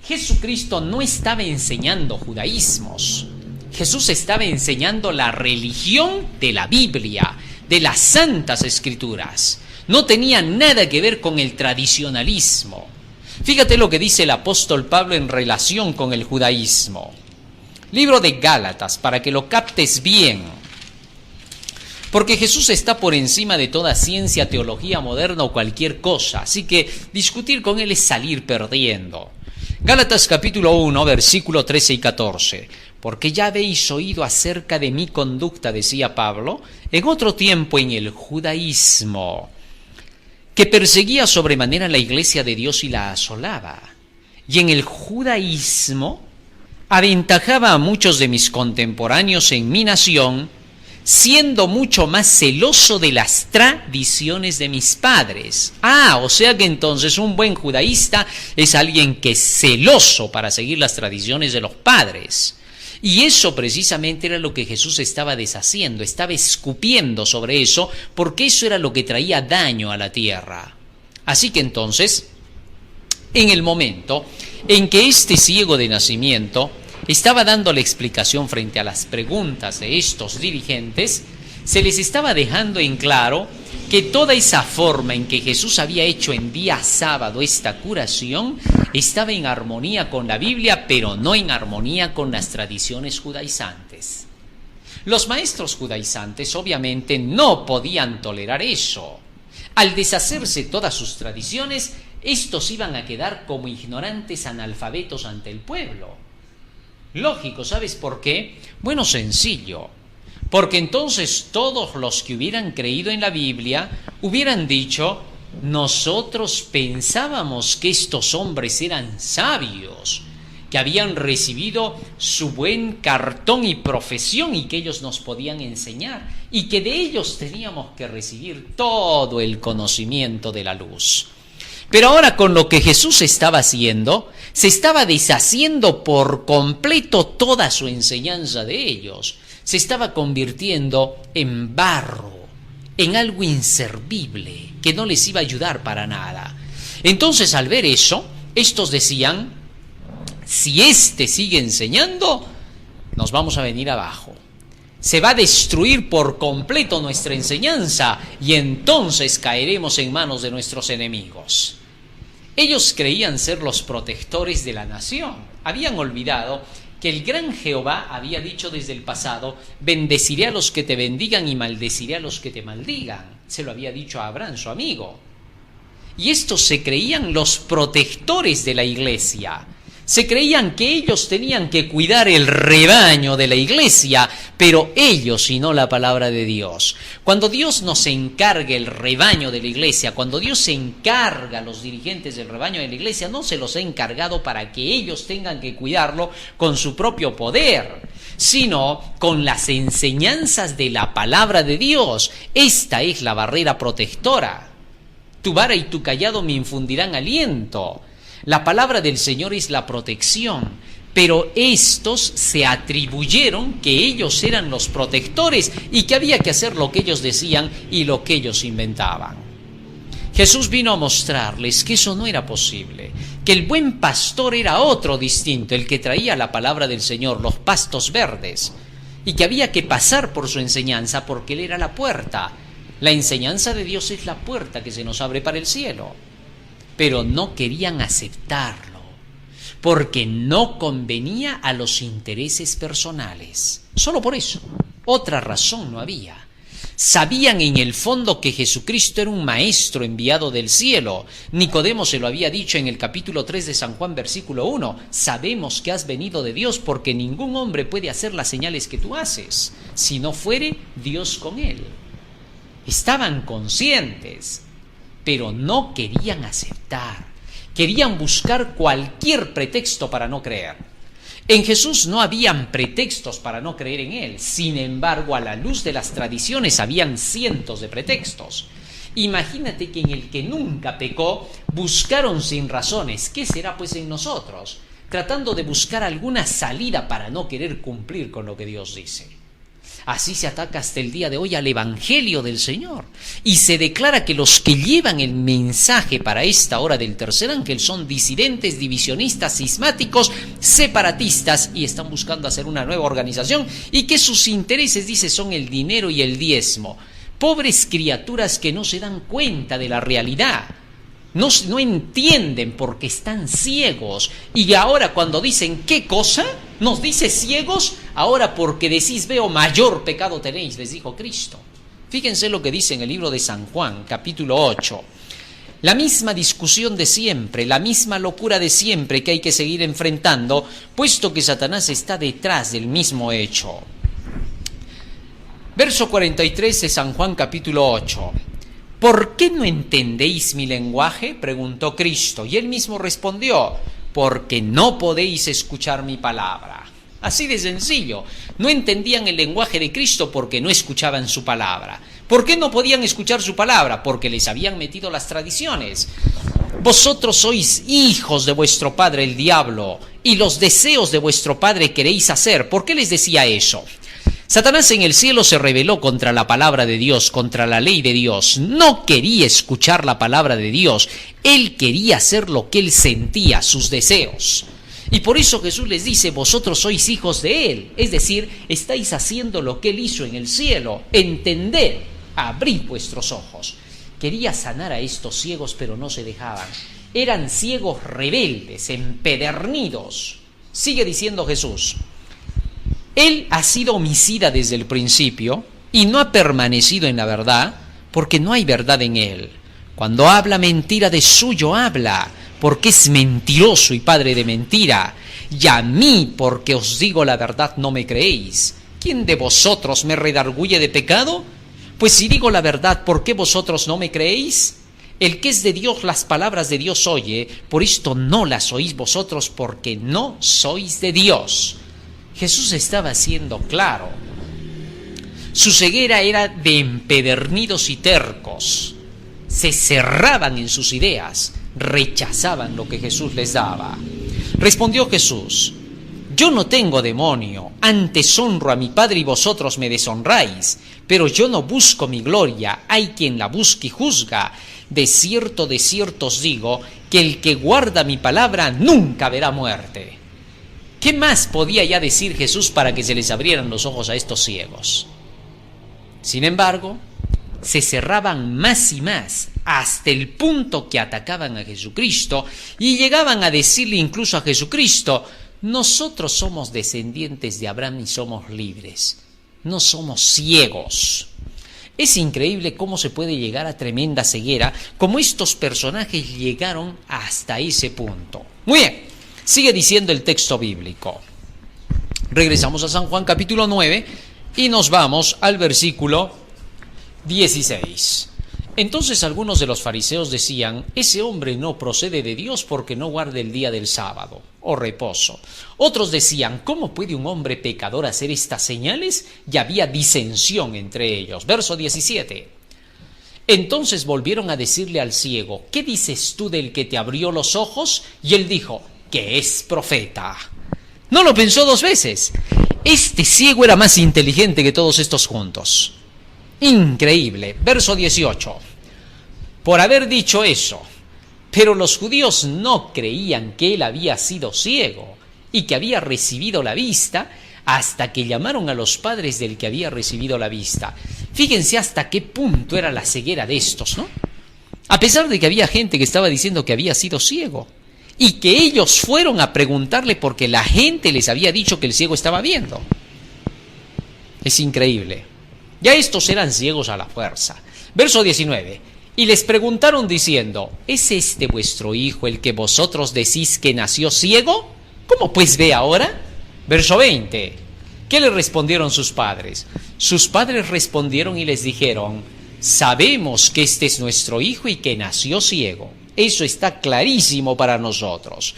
Jesucristo no estaba enseñando judaísmos. Jesús estaba enseñando la religión de la Biblia, de las Santas Escrituras. No tenía nada que ver con el tradicionalismo. Fíjate lo que dice el apóstol Pablo en relación con el judaísmo. Libro de Gálatas, para que lo captes bien. Porque Jesús está por encima de toda ciencia, teología moderna o cualquier cosa. Así que discutir con él es salir perdiendo. Gálatas capítulo 1, versículo 13 y 14. Porque ya habéis oído acerca de mi conducta, decía Pablo, en otro tiempo en el judaísmo, que perseguía sobremanera la iglesia de Dios y la asolaba. Y en el judaísmo aventajaba a muchos de mis contemporáneos en mi nación, siendo mucho más celoso de las tradiciones de mis padres. O sea que entonces un buen judaísta es alguien que es celoso para seguir las tradiciones de los padres. Y eso precisamente era lo que Jesús estaba deshaciendo, estaba escupiendo sobre eso, porque eso era lo que traía daño a la tierra. Así que entonces, en el momento en que este ciego de nacimiento estaba dando la explicación frente a las preguntas de estos dirigentes, se les estaba dejando en claro que toda esa forma en que Jesús había hecho en día sábado esta curación estaba en armonía con la Biblia, pero no en armonía con las tradiciones judaizantes. Los maestros judaizantes obviamente no podían tolerar eso. Al deshacerse todas sus tradiciones, estos iban a quedar como ignorantes analfabetos ante el pueblo. Lógico, ¿sabes por qué? Bueno, sencillo. Porque entonces todos los que hubieran creído en la Biblia hubieran dicho: nosotros pensábamos que estos hombres eran sabios, que habían recibido su buen cartón y profesión y que ellos nos podían enseñar y que de ellos teníamos que recibir todo el conocimiento de la luz. Pero ahora con lo que Jesús estaba haciendo, se estaba deshaciendo por completo toda su enseñanza de ellos. Se estaba convirtiendo en barro, en algo inservible, que no les iba a ayudar para nada. Entonces, al ver eso, estos decían: si éste sigue enseñando, nos vamos a venir abajo. Se va a destruir por completo nuestra enseñanza y entonces caeremos en manos de nuestros enemigos. Ellos creían ser los protectores de la nación. Habían olvidado que el gran Jehová había dicho desde el pasado: bendeciré a los que te bendigan y maldeciré a los que te maldigan. Se lo había dicho a Abraham, su amigo. Y estos se creían los protectores de la iglesia. Se creían que ellos tenían que cuidar el rebaño de la iglesia, pero ellos y no la palabra de Dios. Cuando Dios nos encarga el rebaño de la iglesia, cuando Dios se encarga a los dirigentes del rebaño de la iglesia, no se los ha encargado para que ellos tengan que cuidarlo con su propio poder, sino con las enseñanzas de la palabra de Dios. Esta es la barrera protectora. Tu vara y tu cayado me infundirán aliento. La palabra del Señor es la protección, pero estos se atribuyeron que ellos eran los protectores y que había que hacer lo que ellos decían y lo que ellos inventaban. Jesús vino a mostrarles que eso no era posible, que el buen pastor era otro distinto, el que traía la palabra del Señor, los pastos verdes, y que había que pasar por su enseñanza porque Él era la puerta. La enseñanza de Dios es la puerta que se nos abre para el cielo. Pero no querían aceptarlo, porque no convenía a los intereses personales. Solo por eso, otra razón no había. Sabían en el fondo que Jesucristo era un maestro enviado del cielo. Nicodemo se lo había dicho en el capítulo 3 de San Juan, versículo 1. Sabemos que has venido de Dios, porque ningún hombre puede hacer las señales que tú haces, si no fuere Dios con él. Estaban conscientes, pero no querían aceptar. Querían buscar cualquier pretexto para no creer. En Jesús no habían pretextos para no creer en Él. Sin embargo, a la luz de las tradiciones habían cientos de pretextos. Imagínate que en el que nunca pecó, buscaron sin razones. ¿Qué será pues en nosotros? Tratando de buscar alguna salida para no querer cumplir con lo que Dios dice. Así se ataca hasta el día de hoy al Evangelio del Señor. Y se declara que los que llevan el mensaje para esta hora del tercer ángel son disidentes, divisionistas, cismáticos, separatistas y están buscando hacer una nueva organización y que sus intereses, dice, son el dinero y el diezmo. Pobres criaturas que no se dan cuenta de la realidad. No entienden porque están ciegos. Y ahora cuando dicen ¿qué cosa? Nos dice ciegos. Ahora porque decís veo mayor pecado tenéis, les dijo Cristo. Fíjense lo que dice en el libro de San Juan, capítulo 8. La misma discusión de siempre, la misma locura de siempre que hay que seguir enfrentando, puesto que Satanás está detrás del mismo hecho. Verso 43 de San Juan, capítulo 8. ¿Por qué no entendéis mi lenguaje?, preguntó Cristo, y él mismo respondió, porque no podéis escuchar mi palabra. Así de sencillo, no entendían el lenguaje de Cristo porque no escuchaban su palabra. ¿Por qué no podían escuchar su palabra? Porque les habían metido las tradiciones. Vosotros sois hijos de vuestro padre el diablo, y los deseos de vuestro padre queréis hacer. ¿Por qué les decía eso? Satanás en el cielo se rebeló contra la palabra de Dios, contra la ley de Dios. No quería escuchar la palabra de Dios. Él quería hacer lo que él sentía, sus deseos. Y por eso Jesús les dice, vosotros sois hijos de él. Es decir, estáis haciendo lo que él hizo en el cielo. Entended, abrid vuestros ojos. Quería sanar a estos ciegos, pero no se dejaban. Eran ciegos rebeldes, empedernidos. Sigue diciendo Jesús. Él ha sido homicida desde el principio y no ha permanecido en la verdad porque no hay verdad en él. Cuando habla mentira de suyo habla porque es mentiroso y padre de mentira. Y a mí porque os digo la verdad no me creéis. ¿Quién de vosotros me redarguye de pecado? Pues si digo la verdad, ¿por qué vosotros no me creéis? El que es de Dios las palabras de Dios oye, por esto no las oís vosotros porque no sois de Dios. Jesús estaba siendo claro. Su ceguera era de empedernidos y tercos. Se cerraban en sus ideas, rechazaban lo que Jesús les daba. Respondió Jesús, yo no tengo demonio, antes honro a mi Padre y vosotros me deshonráis, pero yo no busco mi gloria, hay quien la busca y juzga. De cierto os digo, que el que guarda mi palabra nunca verá muerte. ¿Qué más podía ya decir Jesús para que se les abrieran los ojos a estos ciegos? Sin embargo, se cerraban más y más, hasta el punto que atacaban a Jesucristo y llegaban a decirle incluso a Jesucristo, nosotros somos descendientes de Abraham y somos libres, no somos ciegos. Es increíble cómo se puede llegar a tremenda ceguera, como estos personajes llegaron hasta ese punto. Muy bien. Sigue diciendo el texto bíblico. Regresamos a San Juan capítulo 9 y nos vamos al versículo 16. Entonces algunos de los fariseos decían, ese hombre no procede de Dios porque no guarda el día del sábado o reposo. Otros decían, ¿cómo puede un hombre pecador hacer estas señales? Y había disensión entre ellos. Verso 17. Entonces volvieron a decirle al ciego, ¿qué dices tú del que te abrió los ojos? Y él dijo, que es profeta. No lo pensó dos veces. Este ciego era más inteligente que todos estos juntos. Increíble. Verso 18. Por haber dicho eso, pero los judíos no creían que él había sido ciego y que había recibido la vista hasta que llamaron a los padres del que había recibido la vista. Fíjense hasta qué punto era la ceguera de estos, ¿no? A pesar de que había gente que estaba diciendo que había sido ciego. Y que ellos fueron a preguntarle porque la gente les había dicho que el ciego estaba viendo. Es increíble. Ya estos eran ciegos a la fuerza. Verso 19. Y les preguntaron diciendo, ¿es este vuestro hijo el que vosotros decís que nació ciego? ¿Cómo pues ve ahora? Verso 20. ¿Qué le respondieron sus padres? Sus padres respondieron y les dijeron, sabemos que este es nuestro hijo y que nació ciego. Eso está clarísimo para nosotros.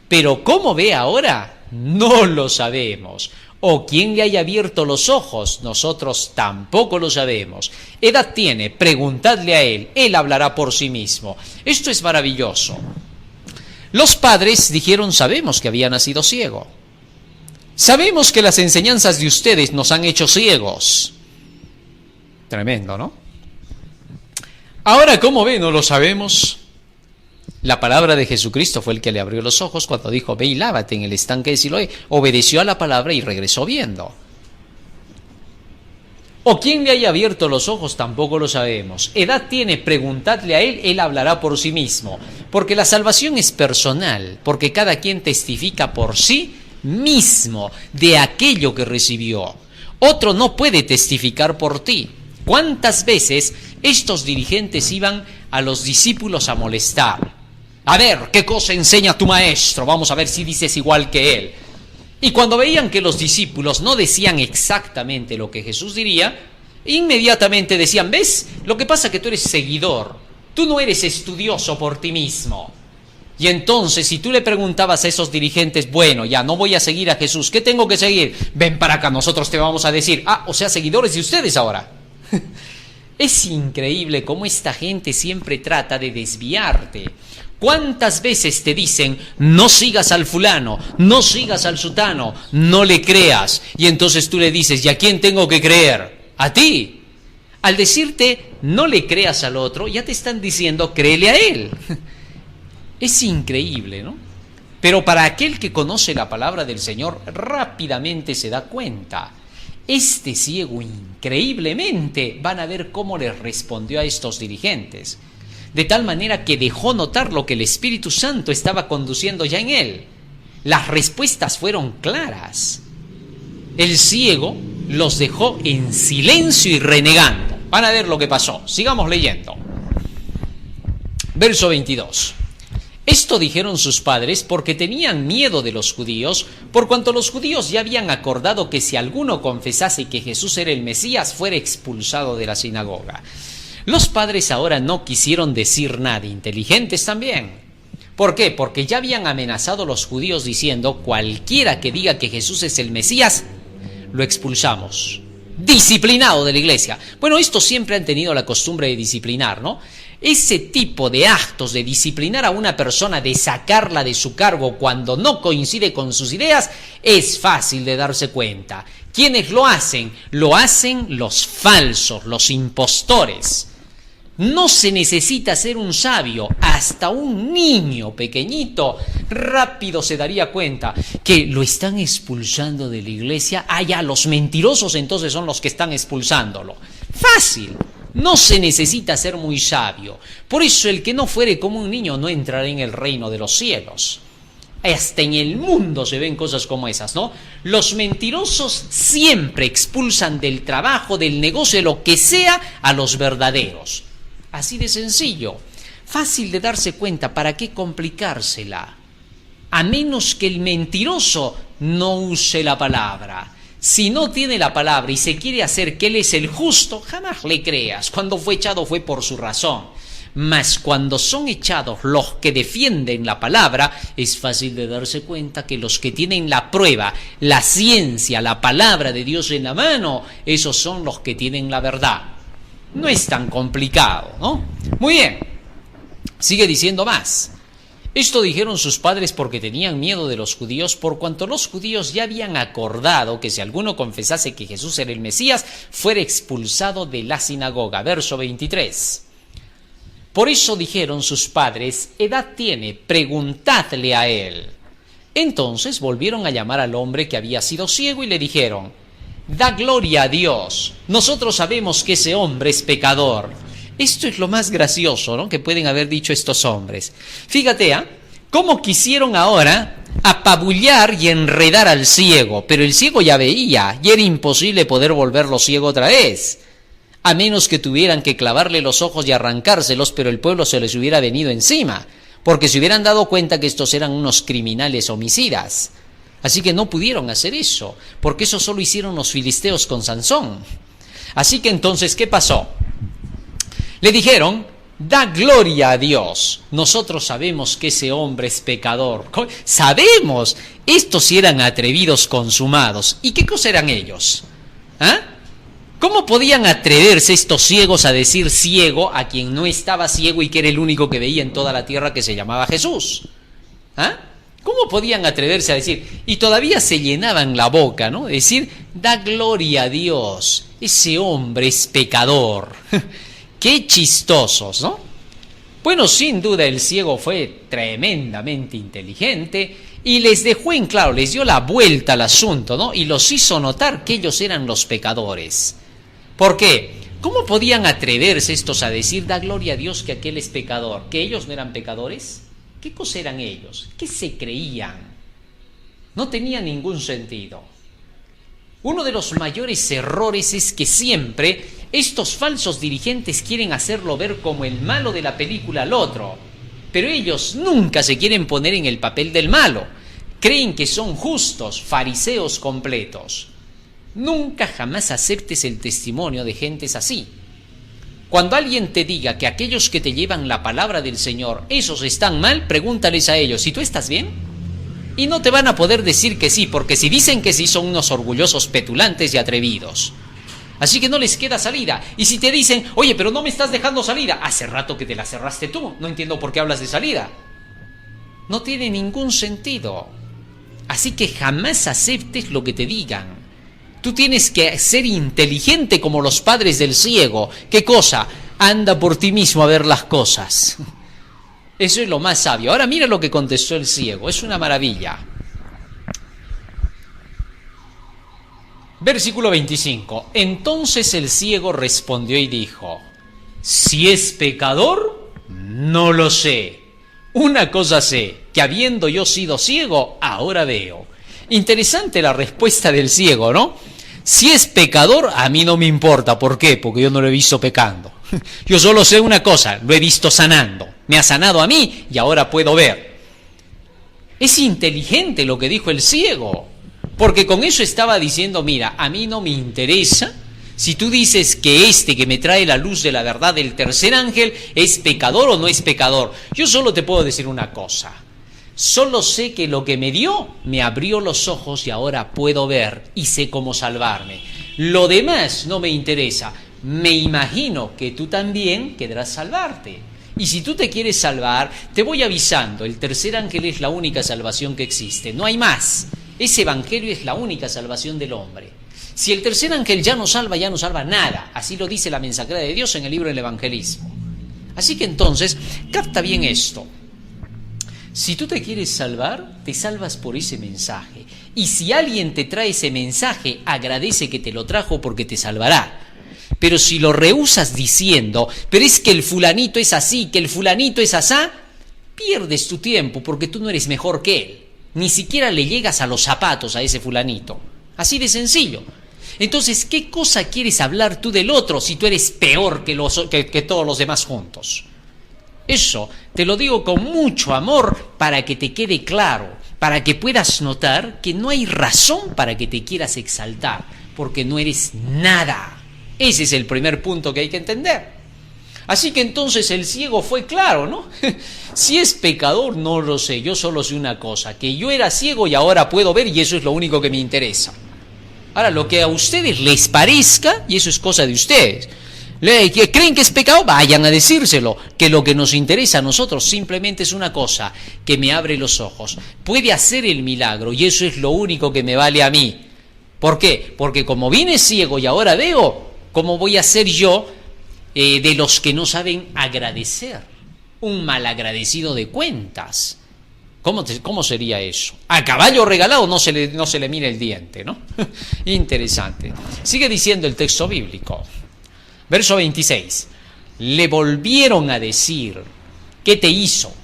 Pero ¿cómo ve ahora? No lo sabemos. o quién le haya abierto los ojos, nosotros tampoco lo sabemos. Edad tiene, preguntadle a él hablará por sí mismo. Esto es maravilloso. Los padres dijeron, sabemos que había nacido ciego. Sabemos que las enseñanzas de ustedes nos han hecho ciegos. Tremendo, ¿no? Ahora, ¿cómo ve? No lo sabemos. La palabra de Jesucristo fue el que le abrió los ojos cuando dijo, ve y lávate en el estanque de Siloé. Obedeció a la palabra y regresó viendo. O quién le haya abierto los ojos, tampoco lo sabemos. Edad tiene, preguntadle a él hablará por sí mismo. Porque la salvación es personal, porque cada quien testifica por sí mismo de aquello que recibió. Otro no puede testificar por ti. ¿Cuántas veces estos dirigentes iban a los discípulos a molestar? A ver, ¿qué cosa enseña tu maestro? Vamos a ver si dices igual que él. Y cuando veían que los discípulos no decían exactamente lo que Jesús diría, inmediatamente decían, ¿ves? Lo que pasa es que tú eres seguidor, tú no eres estudioso por ti mismo. Y entonces, si tú le preguntabas a esos dirigentes, bueno, ya no voy a seguir a Jesús, ¿qué tengo que seguir? Ven para acá, nosotros te vamos a decir, o sea, seguidores de ustedes ahora. Es increíble cómo esta gente siempre trata de desviarte. ¿Cuántas veces te dicen, no sigas al fulano, no sigas al sutano, no le creas? Y entonces tú le dices, ¿y a quién tengo que creer? A ti. Al decirte, no le creas al otro, ya te están diciendo, créele a él. Es increíble, ¿no? Pero para aquel que conoce la palabra del Señor, rápidamente se da cuenta. Este ciego, increíblemente, van a ver cómo le respondió a estos dirigentes. De tal manera que dejó notar lo que el Espíritu Santo estaba conduciendo ya en él. Las respuestas fueron claras. El ciego los dejó en silencio y renegando. Van a ver lo que pasó. Sigamos leyendo. Verso 22. Esto dijeron sus padres porque tenían miedo de los judíos, por cuanto los judíos ya habían acordado que si alguno confesase que Jesús era el Mesías, fuera expulsado de la sinagoga. Los padres ahora no quisieron decir nada, inteligentes también. ¿Por qué? Porque ya habían amenazado a los judíos diciendo, cualquiera que diga que Jesús es el Mesías, lo expulsamos. Disciplinado de la iglesia. Bueno, estos siempre han tenido la costumbre de disciplinar, ¿no? Ese tipo de actos de disciplinar a una persona, de sacarla de su cargo cuando no coincide con sus ideas, es fácil de darse cuenta. ¿Quiénes lo hacen? Lo hacen los falsos, los impostores. No se necesita ser un sabio, hasta un niño pequeñito rápido se daría cuenta que lo están expulsando de la iglesia. Ya los mentirosos entonces son los que están expulsándolo. Fácil, no se necesita ser muy sabio. Por eso el que no fuere como un niño no entrará en el reino de los cielos. Hasta en el mundo se ven cosas como esas, ¿no? Los mentirosos siempre expulsan del trabajo, del negocio, de lo que sea, a los verdaderos. Así de sencillo, fácil de darse cuenta, ¿para qué complicársela? A menos que el mentiroso no use la palabra. Si no tiene la palabra y se quiere hacer que él es el justo, jamás le creas. Cuando fue echado fue por su razón. Mas cuando son echados los que defienden la palabra, es fácil de darse cuenta que los que tienen la prueba, la ciencia, la palabra de Dios en la mano, esos son los que tienen la verdad. No es tan complicado, ¿no? Muy bien. Sigue diciendo más. Esto dijeron sus padres porque tenían miedo de los judíos, por cuanto los judíos ya habían acordado que si alguno confesase que Jesús era el Mesías, fuera expulsado de la sinagoga. Verso 23. Por eso dijeron sus padres, edad tiene, preguntadle a él. Entonces volvieron a llamar al hombre que había sido ciego y le dijeron, da gloria a Dios, nosotros sabemos que ese hombre es pecador. Esto es lo más gracioso, ¿no?, que pueden haber dicho estos hombres. Fíjate, cómo quisieron ahora apabullar y enredar al ciego, pero el ciego ya veía y era imposible poder volverlo ciego otra vez, a menos que tuvieran que clavarle los ojos y arrancárselos, pero el pueblo se les hubiera venido encima, porque se hubieran dado cuenta que estos eran unos criminales homicidas. Así que no pudieron hacer eso, porque eso solo hicieron los filisteos con Sansón. Así que entonces, ¿qué pasó? Le dijeron, da gloria a Dios. Nosotros sabemos que ese hombre es pecador. Sabemos, estos sí eran atrevidos consumados. ¿Y qué cosa eran ellos? ¿Ah? ¿Cómo podían atreverse estos ciegos a decir ciego a quien no estaba ciego y que era el único que veía en toda la tierra, que se llamaba Jesús? ¿Ah? ¿Cómo podían atreverse a decir? Y todavía se llenaban la boca, ¿no? Decir, da gloria a Dios, ese hombre es pecador. Qué chistosos, ¿no? Bueno, sin duda el ciego fue tremendamente inteligente y les dejó en claro, les dio la vuelta al asunto, ¿no? Y los hizo notar que ellos eran los pecadores. ¿Por qué? ¿Cómo podían atreverse estos a decir, da gloria a Dios que aquel es pecador? ¿Que ellos no eran pecadores? ¿Qué cosa eran ellos? ¿Qué se creían? No tenía ningún sentido. Uno de los mayores errores es que siempre estos falsos dirigentes quieren hacerlo ver como el malo de la película al otro, pero ellos nunca se quieren poner en el papel del malo. Creen que son justos, fariseos completos. Nunca jamás aceptes el testimonio de gentes así. Cuando alguien te diga que aquellos que te llevan la palabra del Señor, esos están mal, pregúntales a ellos, ¿y tú estás bien? Y no te van a poder decir que sí, porque si dicen que sí son unos orgullosos petulantes y atrevidos. Así que no les queda salida. Y si te dicen, oye, pero no me estás dejando salida, hace rato que te la cerraste tú, no entiendo por qué hablas de salida. No tiene ningún sentido. Así que jamás aceptes lo que te digan. Tú tienes que ser inteligente como los padres del ciego. ¿Qué cosa? Anda por ti mismo a ver las cosas. Eso es lo más sabio. Ahora mira lo que contestó el ciego. Es una maravilla. Versículo 25. Entonces el ciego respondió y dijo, si es pecador, no lo sé. Una cosa sé, que habiendo yo sido ciego, ahora veo. Interesante la respuesta del ciego, ¿no? Si es pecador, a mí no me importa. ¿Por qué? Porque yo no lo he visto pecando. Yo solo sé una cosa, lo he visto sanando. Me ha sanado a mí y ahora puedo ver. Es inteligente lo que dijo el ciego, porque con eso estaba diciendo, mira, a mí no me interesa si tú dices que este que me trae la luz de la verdad del tercer ángel es pecador o no es pecador. Yo solo te puedo decir una cosa. Solo sé que lo que me dio me abrió los ojos y ahora puedo ver y sé cómo salvarme. Lo demás no me interesa. Me imagino que tú también querrás salvarte. Y si tú te quieres salvar, te voy avisando, el tercer ángel es la única salvación que existe, no hay más. Ese evangelio es la única salvación del hombre. Si el tercer ángel ya no salva nada. Así lo dice la mensajera de Dios en el libro del evangelismo. Así que entonces, capta bien esto. Si tú te quieres salvar, te salvas por ese mensaje. Y si alguien te trae ese mensaje, agradece que te lo trajo porque te salvará. Pero si lo rehusas diciendo, pero es que el fulanito es así, que el fulanito es asá, pierdes tu tiempo porque tú no eres mejor que él. Ni siquiera le llegas a los zapatos a ese fulanito. Así de sencillo. Entonces, ¿qué cosa quieres hablar tú del otro si tú eres peor que todos los demás juntos? Eso te lo digo con mucho amor para que te quede claro, para que puedas notar que no hay razón para que te quieras exaltar, porque no eres nada. Ese es el primer punto que hay que entender. Así que entonces el ciego fue claro, ¿no? Si es pecador, no lo sé, yo solo sé una cosa, que yo era ciego y ahora puedo ver y eso es lo único que me interesa. Ahora, lo que a ustedes les parezca, y eso es cosa de ustedes, que creen que es pecado, vayan a decírselo, que lo que nos interesa a nosotros simplemente es una cosa, que me abre los ojos, puede hacer el milagro y eso es lo único que me vale a mí. ¿Por qué? Porque como vine ciego y ahora veo, ¿cómo voy a ser yo de los que no saben agradecer? Un malagradecido de cuentas. ¿Cómo sería eso? A caballo regalado no se le mira el diente, ¿no? Interesante. Sigue diciendo el texto bíblico. Verso 26. Le volvieron a decir, ¿qué te hizo?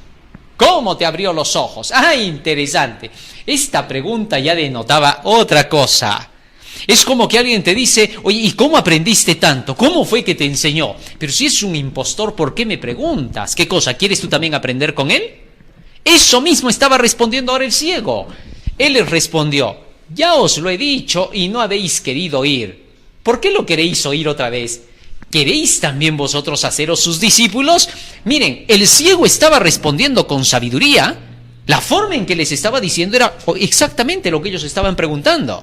¿Cómo te abrió los ojos? ¡Ah, interesante! Esta pregunta ya denotaba otra cosa. Es como que alguien te dice, oye, ¿y cómo aprendiste tanto? ¿Cómo fue que te enseñó? Pero si es un impostor, ¿por qué me preguntas? ¿Qué cosa? ¿Quieres tú también aprender con él? Eso mismo estaba respondiendo ahora el ciego. Él les respondió, ya os lo he dicho y no habéis querido oír. ¿Por qué lo queréis oír otra vez? ¿queréis también vosotros haceros sus discípulos? Miren, el ciego estaba respondiendo con sabiduría. La forma en que les estaba diciendo era exactamente lo que ellos estaban preguntando.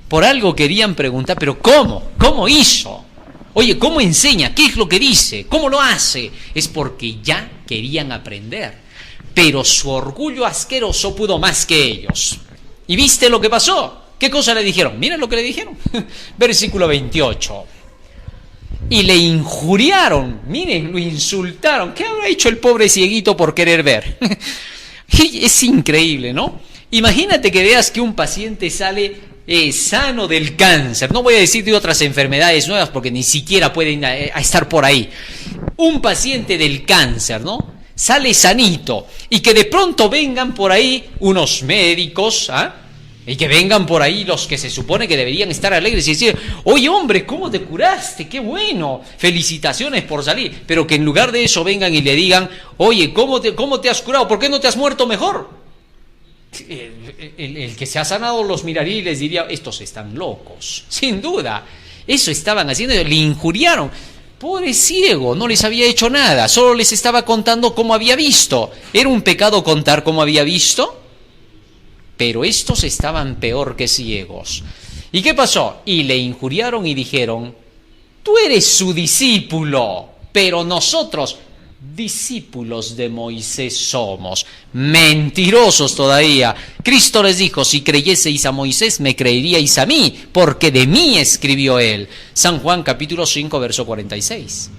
Por algo querían preguntar, pero ¿cómo? ¿Cómo hizo? Oye, ¿cómo enseña? ¿Qué es lo que dice? ¿Cómo lo hace? Es porque ya querían aprender. Pero su orgullo asqueroso pudo más que ellos. ¿Y viste lo que pasó? ¿Qué cosa le dijeron? Miren lo que le dijeron. Versículo 28. Y le injuriaron, miren, lo insultaron. ¿Qué habrá hecho el pobre cieguito por querer ver? Es increíble, ¿no? Imagínate que veas que un paciente sale sano del cáncer. No voy a decir de otras enfermedades nuevas porque ni siquiera pueden estar por ahí. Un paciente del cáncer, ¿no? Sale sanito y que de pronto vengan por ahí unos médicos, y que vengan por ahí los que se supone que deberían estar alegres y decir, oye hombre, ¿cómo te curaste? ¡Qué bueno! Felicitaciones por salir. Pero que en lugar de eso vengan y le digan, oye, ¿cómo te has curado? ¿Por qué no te has muerto mejor? El que se ha sanado los miraría y les diría, estos están locos. Sin duda. Eso estaban haciendo, le injuriaron. Pobre ciego, no les había hecho nada, solo les estaba contando cómo había visto. ¿Era un pecado contar cómo había visto? Pero estos estaban peor que ciegos. ¿Y qué pasó? Y le injuriaron y dijeron, tú eres su discípulo, pero nosotros discípulos de Moisés somos. Mentirosos todavía. Cristo les dijo, si creyeseis a Moisés, me creeríais a mí, porque de mí escribió él. San Juan capítulo 5, verso 46.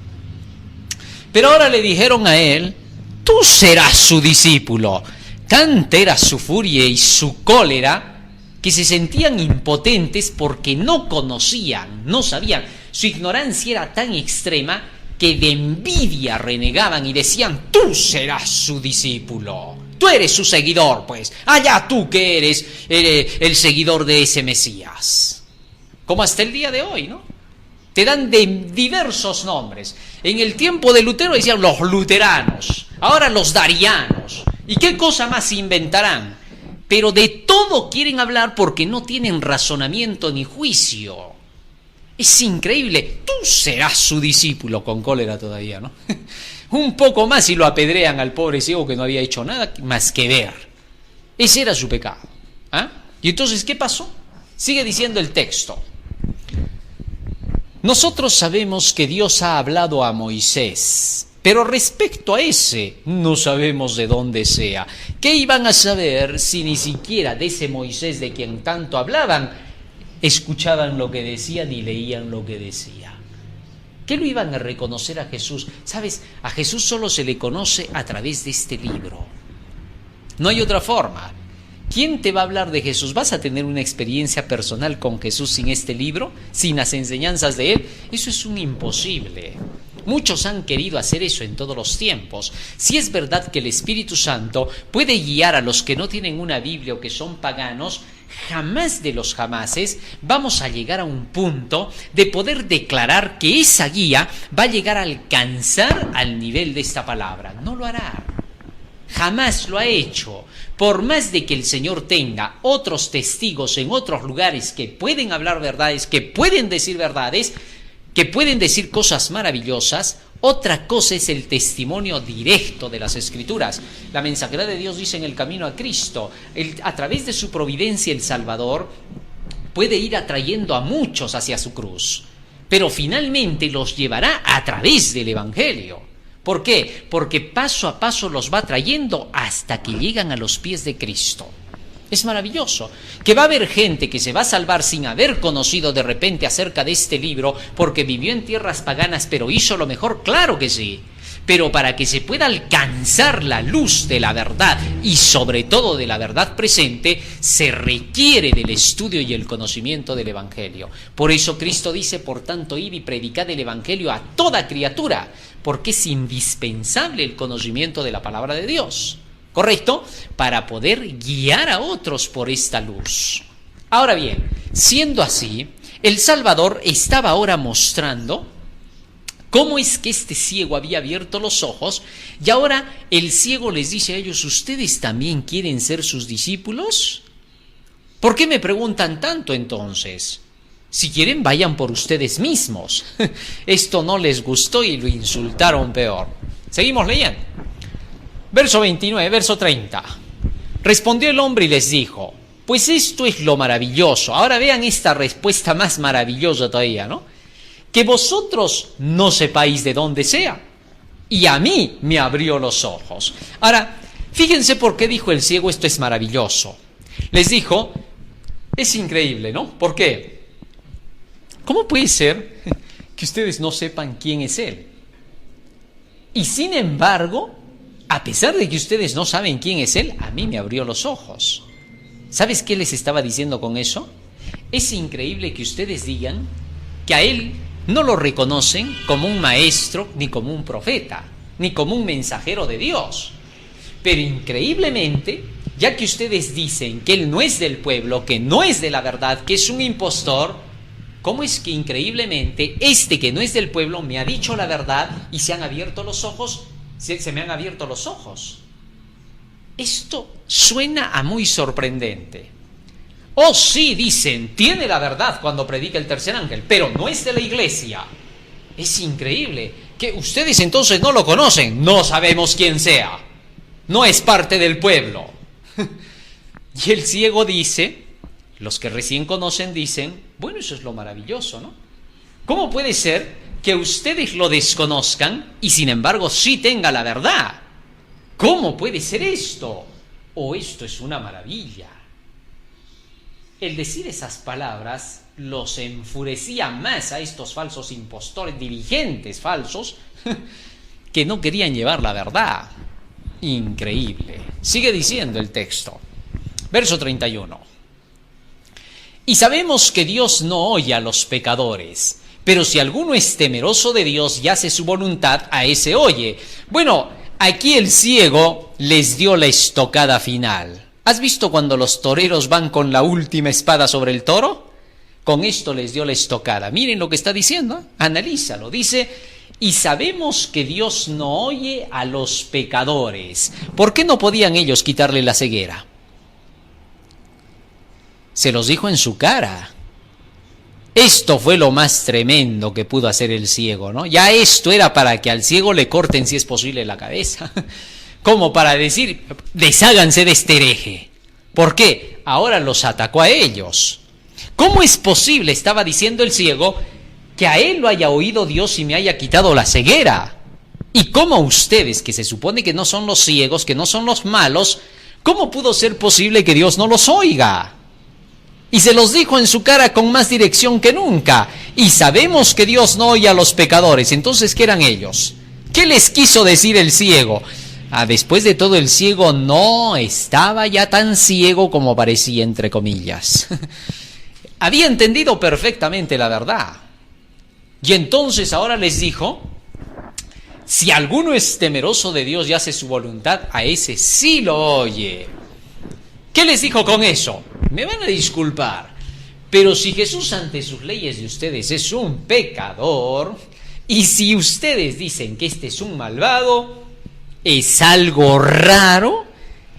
Pero ahora le dijeron a él, tú serás su discípulo. Tanta era su furia y su cólera que se sentían impotentes porque no conocían, no sabían. Su ignorancia era tan extrema que de envidia renegaban y decían, tú serás su discípulo, tú eres su seguidor, pues, allá tú que eres el seguidor de ese Mesías. Como hasta el día de hoy, ¿no? Te dan de diversos nombres. En el tiempo de Lutero decían los luteranos, ahora los darianos. ¿Y qué cosa más inventarán? Pero de todo quieren hablar porque no tienen razonamiento ni juicio. Es increíble. Tú serás su discípulo, con cólera todavía, ¿no? Un poco más y lo apedrean al pobre ciego que no había hecho nada más que ver. Ese era su pecado. ¿Y entonces qué pasó? Sigue diciendo el texto. Nosotros sabemos que Dios ha hablado a Moisés, pero respecto a ese no sabemos de dónde sea. ¿Qué iban a saber si ni siquiera de ese Moisés de quien tanto hablaban escuchaban lo que decía ni leían lo que decía? ¿Qué lo iban a reconocer a Jesús? ¿Sabes? A Jesús solo se le conoce a través de este libro. No hay otra forma. ¿Quién te va a hablar de Jesús? ¿Vas a tener una experiencia personal con Jesús sin este libro? ¿Sin las enseñanzas de él? Eso es un imposible. Muchos han querido hacer eso en todos los tiempos. Si es verdad que el Espíritu Santo puede guiar a los que no tienen una Biblia o que son paganos, jamás de los jamases vamos a llegar a un punto de poder declarar que esa guía va a llegar a alcanzar al nivel de esta palabra. No lo hará. Jamás lo ha hecho. Por más de que el Señor tenga otros testigos en otros lugares que pueden hablar verdades, que pueden decir verdades, que pueden decir cosas maravillosas, otra cosa es el testimonio directo de las Escrituras. La mensajería de Dios dice en el camino a Cristo, a través de su providencia el Salvador puede ir atrayendo a muchos hacia su cruz, pero finalmente los llevará a través del Evangelio. ¿Por qué? Porque paso a paso los va trayendo hasta que llegan a los pies de Cristo. Es maravilloso, que va a haber gente que se va a salvar sin haber conocido de repente acerca de este libro porque vivió en tierras paganas pero hizo lo mejor, claro que sí. Pero para que se pueda alcanzar la luz de la verdad y sobre todo de la verdad presente, se requiere del estudio y el conocimiento del Evangelio. Por eso Cristo dice, por tanto, id y predicad el Evangelio a toda criatura, porque es indispensable el conocimiento de la palabra de Dios. ¿Correcto? Para poder guiar a otros por esta luz. Ahora bien, siendo así, el Salvador estaba ahora mostrando cómo es que este ciego había abierto los ojos y ahora el ciego les dice a ellos, ¿ustedes también quieren ser sus discípulos? ¿Por qué me preguntan tanto entonces? Si quieren, vayan por ustedes mismos. Esto no les gustó y lo insultaron peor. Seguimos leyendo. Verso 29, verso 30. Respondió el hombre y les dijo: pues esto es lo maravilloso. Ahora vean esta respuesta más maravillosa todavía, ¿no? Que vosotros no sepáis de dónde sea, y a mí me abrió los ojos. Ahora, fíjense por qué dijo el ciego esto es maravilloso. Les dijo, es increíble, ¿no? ¿Por qué? ¿Cómo puede ser que ustedes no sepan quién es Él? Y sin embargo, a pesar de que ustedes no saben quién es Él, a mí me abrió los ojos. ¿Sabes qué les estaba diciendo con eso? Es increíble que ustedes digan que a Él no lo reconocen como un maestro, ni como un profeta, ni como un mensajero de Dios. Pero increíblemente, ya que ustedes dicen que Él no es del pueblo, que no es de la verdad, que es un impostor, ¿cómo es que increíblemente este que no es del pueblo me ha dicho la verdad y se han abierto los ojos? Se me han abierto los ojos. Esto suena a muy sorprendente. Oh, sí, dicen, tiene la verdad cuando predica el tercer ángel, pero no es de la iglesia. Es increíble que ustedes entonces no lo conocen, no sabemos quién sea, no es parte del pueblo. Y el ciego dice, los que recién conocen dicen, bueno, eso es lo maravilloso, ¿no? ¿Cómo puede ser que ustedes lo desconozcan y sin embargo sí tenga la verdad? ¿Cómo puede ser esto? ¿O esto es una maravilla? El decir esas palabras los enfurecía más a estos falsos impostores, dirigentes falsos, que no querían llevar la verdad. Increíble. Sigue diciendo el texto. Verso 31. Y sabemos que Dios no oye a los pecadores, pero si alguno es temeroso de Dios y hace su voluntad, a ese oye. Bueno, aquí el ciego les dio la estocada final. ¿Has visto cuando los toreros van con la última espada sobre el toro? Con esto les dio la estocada. Miren lo que está diciendo, analízalo. Dice, y sabemos que Dios no oye a los pecadores. ¿Por qué no podían ellos quitarle la ceguera? Se los dijo en su cara. Esto fue lo más tremendo que pudo hacer el ciego, ¿no? Ya esto era para que al ciego le corten, si es posible, la cabeza. Como para decir, desháganse de este hereje. ¿Por qué? Ahora los atacó a ellos. ¿Cómo es posible, estaba diciendo el ciego, que a él lo haya oído Dios y me haya quitado la ceguera? ¿Y cómo ustedes, que se supone que no son los ciegos, que no son los malos, cómo pudo ser posible que Dios no los oiga? Y se los dijo en su cara con más dirección que nunca. Y sabemos que Dios no oye a los pecadores. Entonces, ¿qué eran ellos? ¿Qué les quiso decir el ciego? Después de todo, el ciego no estaba ya tan ciego como parecía, entre comillas. Había entendido perfectamente la verdad. Y entonces ahora les dijo, si alguno es temeroso de Dios y hace su voluntad, a ese sí lo oye. ¿Qué les dijo con eso? Me van a disculpar, pero si Jesús ante sus leyes de ustedes es un pecador, y si ustedes dicen que este es un malvado, es algo raro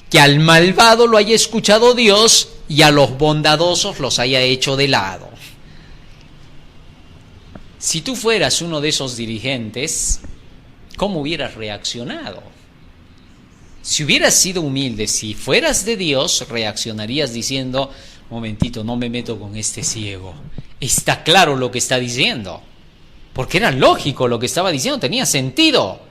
que al malvado lo haya escuchado Dios y a los bondadosos los haya hecho de lado. Si tú fueras uno de esos dirigentes, ¿cómo hubieras reaccionado? Si hubieras sido humilde, si fueras de Dios, reaccionarías diciendo, momentito, no me meto con este ciego. Está claro lo que está diciendo, porque era lógico lo que estaba diciendo, tenía sentido.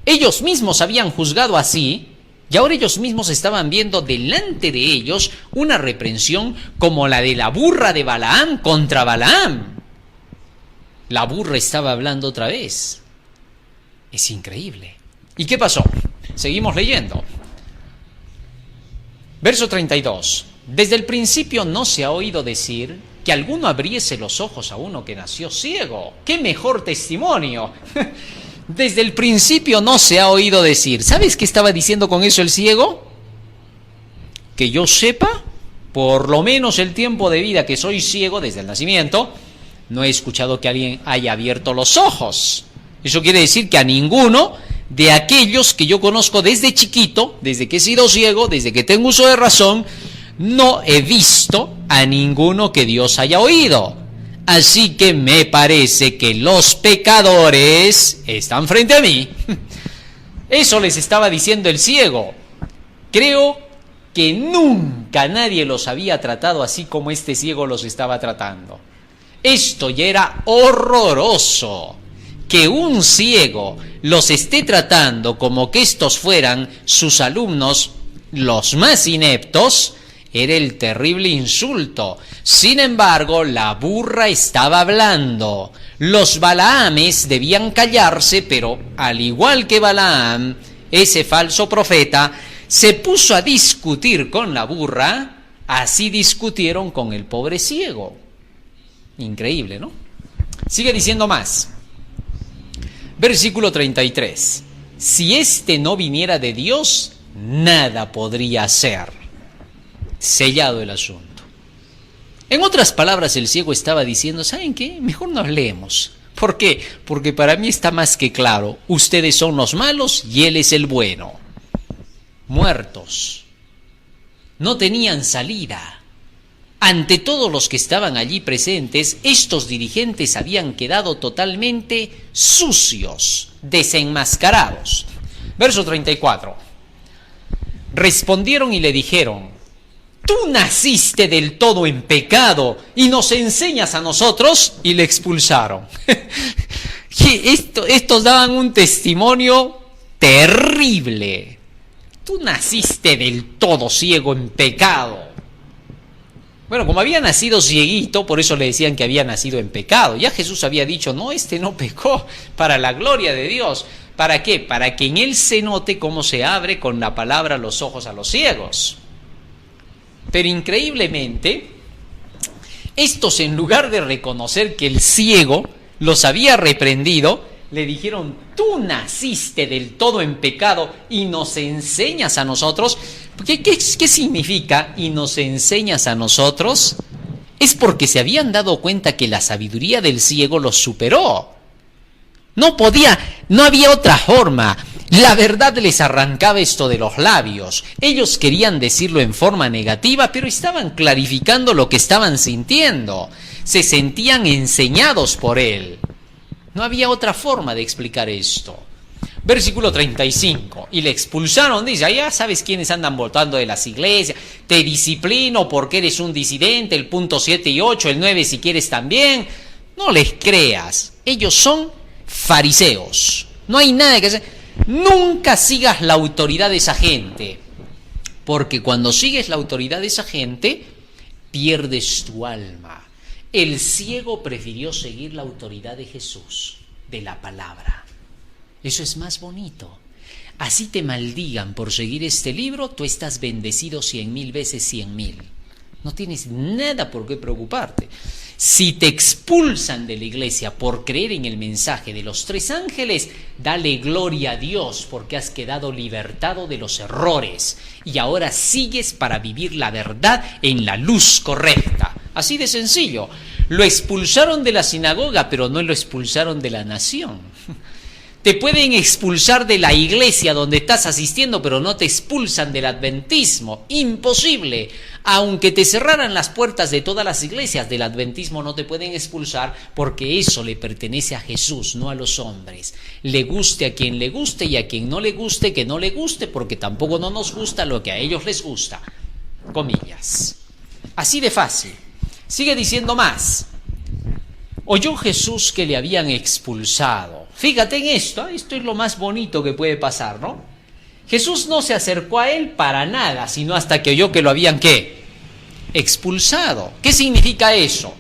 Ellos mismos habían juzgado así, y ahora ellos mismos estaban viendo delante de ellos una reprensión como la de la burra de Balaam contra Balaam. La burra estaba hablando otra vez. Es increíble. ¿Y qué pasó? Seguimos leyendo. Verso 32. Desde el principio no se ha oído decir que alguno abriese los ojos a uno que nació ciego. ¡Qué mejor testimonio! Desde el principio no se ha oído decir. ¿Sabes qué estaba diciendo con eso el ciego? Que yo sepa, por lo menos el tiempo de vida que soy ciego desde el nacimiento, no he escuchado que alguien haya abierto los ojos. Eso quiere decir que a ninguno de aquellos que yo conozco desde chiquito, desde que he sido ciego, desde que tengo uso de razón, no he visto a ninguno que Dios haya oído. Así que me parece que los pecadores están frente a mí. Eso les estaba diciendo el ciego. Creo que nunca nadie los había tratado así como este ciego los estaba tratando. Esto ya era horroroso. Que un ciego los esté tratando como que estos fueran sus alumnos, los más ineptos, era el terrible insulto. Sin embargo, la burra estaba hablando. Los Balaames debían callarse, pero al igual que Balaam, ese falso profeta, se puso a discutir con la burra, así discutieron con el pobre ciego. Increíble, ¿no? Sigue diciendo más. Versículo 33. Si éste no viniera de Dios, nada podría hacer. Sellado el asunto. En otras palabras, el ciego estaba diciendo, ¿saben qué? Mejor no hablemos. ¿Por qué? Porque para mí está más que claro. Ustedes son los malos y él es el bueno. Muertos. No tenían salida. Ante todos los que estaban allí presentes, estos dirigentes habían quedado totalmente sucios, desenmascarados. Verso 34. Respondieron y le dijeron, tú naciste del todo en pecado y nos enseñas a nosotros, y le expulsaron. Estos daban un testimonio terrible. Tú naciste del todo ciego en pecado. Bueno, como había nacido cieguito, por eso le decían que había nacido en pecado. Ya Jesús había dicho, no, este no pecó, para la gloria de Dios. ¿Para qué? Para que en él se note cómo se abre con la palabra los ojos a los ciegos. Pero increíblemente, estos, en lugar de reconocer que el ciego los había reprendido, le dijeron, tú naciste del todo en pecado y nos enseñas a nosotros. ¿Qué significa y nos enseñas a nosotros? Es porque se habían dado cuenta que la sabiduría del ciego los superó. No había otra forma. La verdad les arrancaba esto de los labios. Ellos querían decirlo en forma negativa, pero estaban clarificando lo que estaban sintiendo. Se sentían enseñados por él. No había otra forma de explicar esto. Versículo 35. Y le expulsaron, dice, ya sabes quiénes andan votando de las iglesias, te disciplino porque eres un disidente, el punto 7 y 8, el 9 si quieres también. No les creas, ellos son fariseos. No hay nada que hacer. Nunca sigas la autoridad de esa gente, porque cuando sigues la autoridad de esa gente, pierdes tu alma. El ciego prefirió seguir la autoridad de Jesús, de la palabra. Eso es más bonito. Así te maldigan por seguir este libro, tú estás bendecido 100,000 veces 100,000. No tienes nada por qué preocuparte. Si te expulsan de la iglesia por creer en el mensaje de los 3 ángeles, dale gloria a Dios porque has quedado libertado de los errores y ahora sigues para vivir la verdad en la luz correcta. Así de sencillo. Lo expulsaron de la sinagoga, pero no lo expulsaron de la nación. Te pueden expulsar de la iglesia donde estás asistiendo, pero no te expulsan del adventismo. Imposible. Aunque te cerraran las puertas de todas las iglesias, del adventismo no te pueden expulsar, porque eso le pertenece a Jesús, no a los hombres. Le guste a quien le guste y a quien no le guste, que no le guste, porque tampoco no nos gusta lo que a ellos les gusta. Comillas. Así de fácil. Sigue diciendo más. Oyó Jesús que le habían expulsado. Fíjate en esto es lo más bonito que puede pasar, ¿no? Jesús no se acercó a él para nada, sino hasta que oyó que lo habían, ¿qué? Expulsado. ¿Qué significa eso?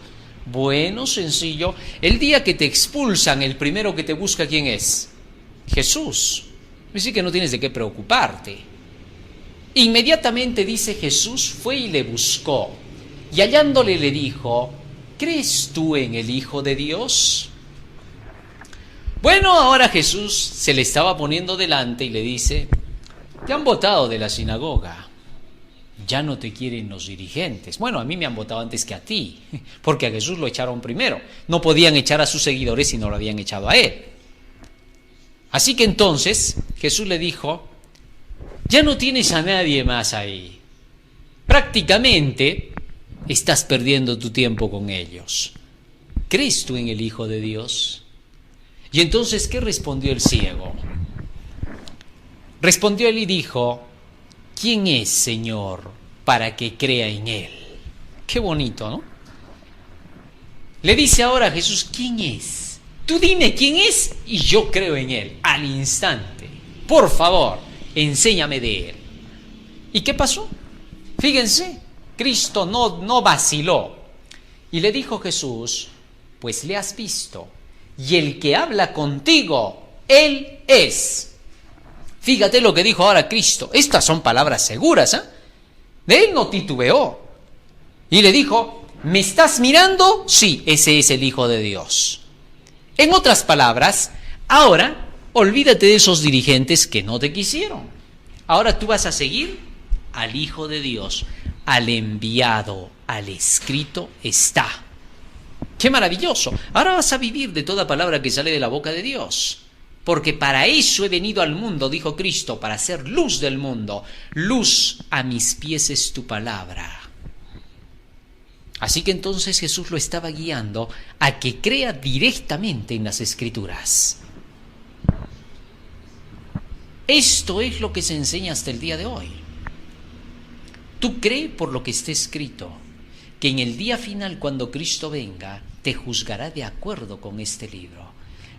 Bueno, sencillo. El día que te expulsan, el primero que te busca, ¿quién es? Jesús. Así que no tienes de qué preocuparte. Inmediatamente, dice, Jesús fue y le buscó. Y hallándole le dijo, ¿crees tú en el Hijo de Dios? Bueno, ahora Jesús se le estaba poniendo delante y le dice, te han votado de la sinagoga, ya no te quieren los dirigentes. Bueno, a mí me han votado antes que a ti, porque a Jesús lo echaron primero. No podían echar a sus seguidores si no lo habían echado a él. Así que entonces Jesús le dijo, ya no tienes a nadie más ahí. Prácticamente estás perdiendo tu tiempo con ellos. ¿crees tú en el Hijo de Dios? Y entonces, ¿qué respondió el ciego? Respondió él y dijo, ¿quién es, Señor, para que crea en él? Qué bonito, ¿no? Le dice ahora a Jesús, ¿quién es? Tú dime quién es y yo creo en él, al instante. Por favor, enséñame de él. ¿Y qué pasó? Fíjense, Cristo no vaciló. Y le dijo Jesús, pues le has visto, y el que habla contigo, él es. Fíjate lo que dijo ahora Cristo. Estas son palabras seguras, ¿eh? De él no titubeó. Y le dijo, ¿me estás mirando? Sí, ese es el Hijo de Dios. En otras palabras, ahora olvídate de esos dirigentes que no te quisieron. Ahora tú vas a seguir al Hijo de Dios, al enviado, al escrito está. ¡Qué maravilloso! Ahora vas a vivir de toda palabra que sale de la boca de Dios. Porque para eso he venido al mundo, dijo Cristo, para ser luz del mundo. Luz a mis pies es tu palabra. Así que entonces Jesús lo estaba guiando a que crea directamente en las Escrituras. Esto es lo que se enseña hasta el día de hoy. Tú cree por lo que está escrito, que en el día final, cuando Cristo venga, te juzgará de acuerdo con este libro.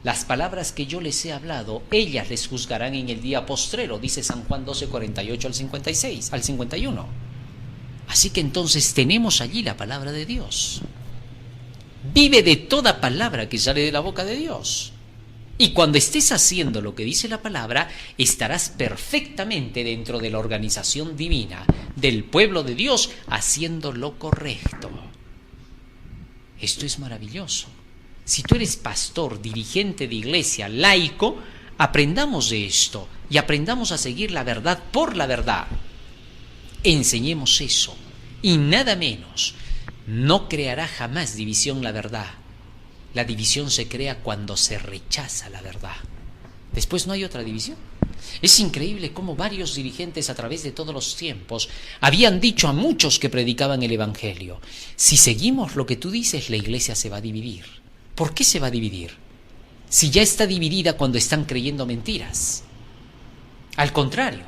Las palabras que yo les he hablado, ellas les juzgarán en el día postrero, dice San Juan 12, 48 al 56, al 51. Así que entonces tenemos allí la palabra de Dios. Vive de toda palabra que sale de la boca de Dios. Y cuando estés haciendo lo que dice la palabra, estarás perfectamente dentro de la organización divina, del pueblo de Dios, haciendo lo correcto. Esto es maravilloso. Si tú eres pastor, dirigente de iglesia, laico, aprendamos de esto y aprendamos a seguir la verdad por la verdad. Enseñemos eso y nada menos. No creará jamás división la verdad. La división se crea cuando se rechaza la verdad. Después no hay otra división. Es increíble cómo varios dirigentes a través de todos los tiempos habían dicho a muchos que predicaban el Evangelio: si seguimos lo que tú dices, la iglesia se va a dividir. ¿Por qué se va a dividir? Si ya está dividida cuando están creyendo mentiras. Al contrario,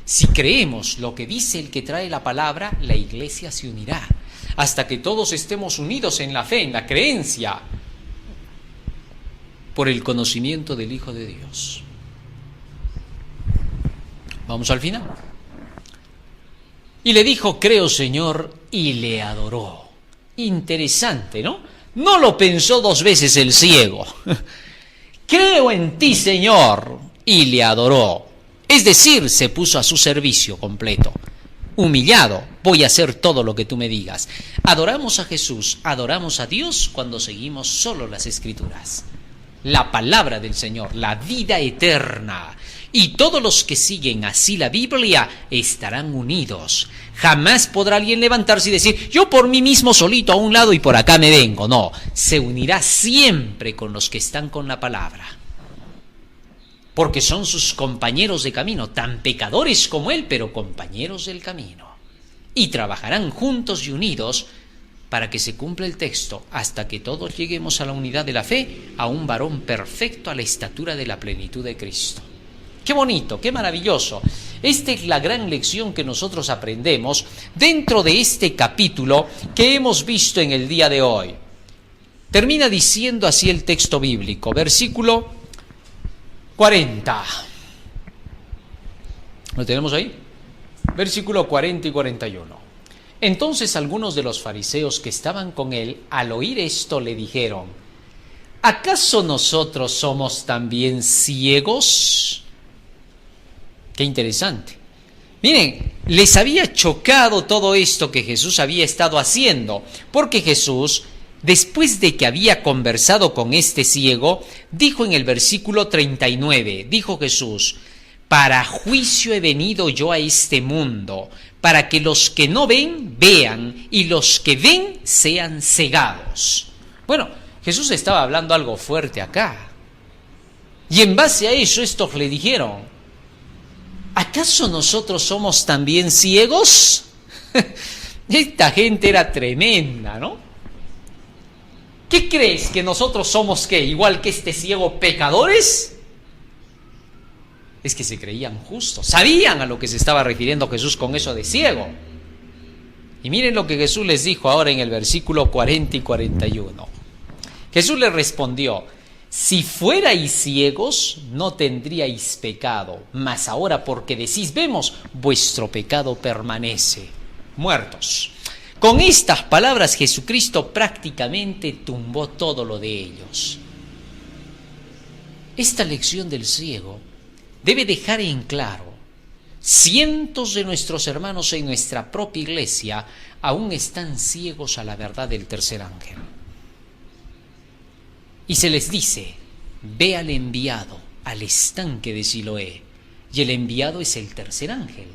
si creemos lo que dice el que trae la palabra, la iglesia se unirá, hasta que todos estemos unidos en la fe, en la creencia, por el conocimiento del Hijo de Dios. Vamos al final. Y le dijo, creo, Señor, y le adoró. Interesante, ¿no? No lo pensó dos veces el ciego. Creo en ti, Señor, y le adoró. Es decir, se puso a su servicio completo. Humillado, voy a hacer todo lo que tú me digas. Adoramos a Jesús, adoramos a Dios cuando seguimos solo las Escrituras. La palabra del Señor, la vida eterna. Y todos los que siguen así la Biblia estarán unidos. Jamás podrá alguien levantarse y decir, yo por mí mismo solito a un lado y por acá me vengo. No, se unirá siempre con los que están con la palabra. Porque son sus compañeros de camino, tan pecadores como él, pero compañeros del camino. Y trabajarán juntos y unidos para que se cumpla el texto, hasta que todos lleguemos a la unidad de la fe, a un varón perfecto a la estatura de la plenitud de Cristo. Qué bonito, qué maravilloso. Esta es la gran lección que nosotros aprendemos dentro de este capítulo que hemos visto en el día de hoy. Termina diciendo así el texto bíblico, versículo 40. ¿Lo tenemos ahí? Versículo 40 y 41. Entonces algunos de los fariseos que estaban con él, al oír esto, le dijeron, ¿acaso nosotros somos también ciegos? Qué interesante. Miren, les había chocado todo esto que Jesús había estado haciendo, porque Jesús, después de que había conversado con este ciego, dijo en el versículo 39, dijo Jesús, para juicio he venido yo a este mundo, para que los que no ven, vean, y los que ven sean cegados. Bueno, Jesús estaba hablando algo fuerte acá. Y en base a eso, estos le dijeron, ¿acaso nosotros somos también ciegos? Esta gente era tremenda, ¿no? ¿Qué crees? ¿Que nosotros somos qué? Igual que este ciego, pecadores. Es que se creían justos, sabían a lo que se estaba refiriendo Jesús con eso de ciego. Y miren lo que Jesús les dijo ahora en el versículo 40 y 41. Jesús les respondió: si fuerais ciegos, no tendríais pecado, mas ahora porque decís vemos, vuestro pecado permanece. Muertos. Con estas palabras Jesucristo prácticamente tumbó todo lo de ellos. Esta lección del ciego debe dejar en claro: cientos de nuestros hermanos en nuestra propia iglesia aún están ciegos a la verdad del tercer ángel. Y se les dice: ve al enviado, al estanque de Siloé. Y el enviado es el tercer ángel.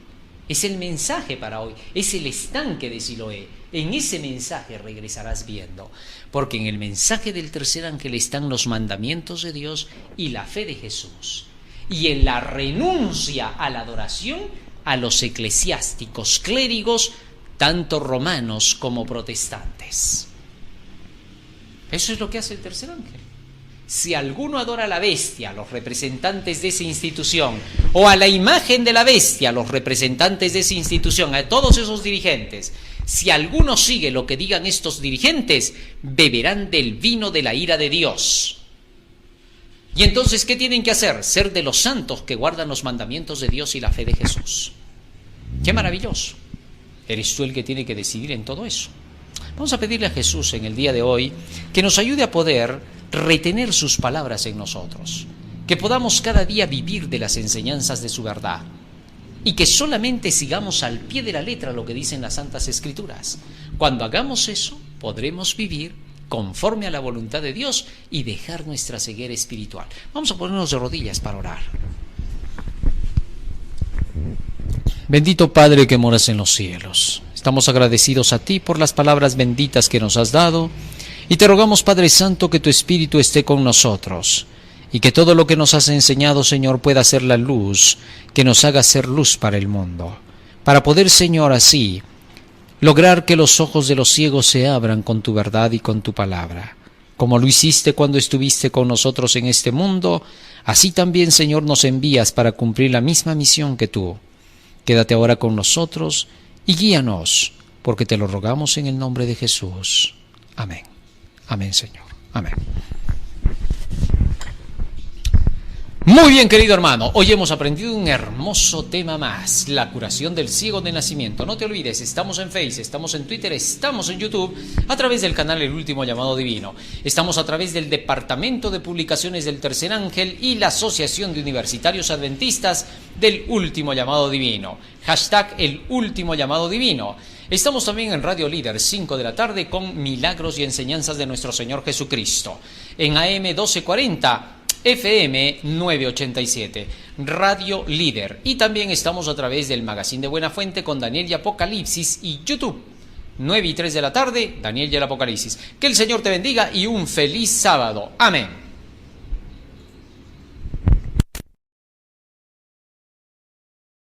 Es el mensaje para hoy, es el estanque de Siloé. En ese mensaje regresarás viendo, porque en el mensaje del tercer ángel están los mandamientos de Dios y la fe de Jesús. Y en la renuncia a la adoración a los eclesiásticos, clérigos, tanto romanos como protestantes. Eso es lo que hace el tercer ángel. Si alguno adora a la bestia, a los representantes de esa institución, o a la imagen de la bestia, a los representantes de esa institución, a todos esos dirigentes, si alguno sigue lo que digan estos dirigentes, beberán del vino de la ira de Dios. Y entonces, ¿qué tienen que hacer? Ser de los santos que guardan los mandamientos de Dios y la fe de Jesús. ¡Qué maravilloso! Eres tú el que tiene que decidir en todo eso. Vamos a pedirle a Jesús en el día de hoy que nos ayude a poder retener sus palabras en nosotros, que podamos cada día vivir de las enseñanzas de su verdad y que solamente sigamos al pie de la letra lo que dicen las Santas Escrituras. Cuando hagamos eso, podremos vivir conforme a la voluntad de Dios y dejar nuestra ceguera espiritual. Vamos a ponernos de rodillas para orar. Bendito Padre que moras en los cielos, estamos agradecidos a ti por las palabras benditas que nos has dado y te rogamos, Padre Santo, que tu Espíritu esté con nosotros y que todo lo que nos has enseñado, Señor, pueda ser la luz que nos haga ser luz para el mundo, para poder, Señor, así lograr que los ojos de los ciegos se abran con tu verdad y con tu palabra. Como lo hiciste cuando estuviste con nosotros en este mundo, así también, Señor, nos envías para cumplir la misma misión que tú. Quédate ahora con nosotros y guíanos, porque te lo rogamos en el nombre de Jesús. Amén. Amén, Señor. Amén. Muy bien, querido hermano, hoy hemos aprendido un hermoso tema más, la curación del ciego de nacimiento. No te olvides, estamos en Facebook, estamos en Twitter, estamos en YouTube, a través del canal El Último Llamado Divino. Estamos a través del Departamento de Publicaciones del Tercer Ángel y la Asociación de Universitarios Adventistas del Último Llamado Divino. Hashtag El Último Llamado Divino. Estamos también en Radio Líder, 5 de la tarde, con milagros y enseñanzas de nuestro Señor Jesucristo. En AM 1240, FM 987, Radio Líder. Y también estamos a través del Magazine de Buena Fuente con Daniel y Apocalipsis y YouTube. 9 y 3 de la tarde, Daniel y el Apocalipsis. Que el Señor te bendiga y un feliz sábado. Amén.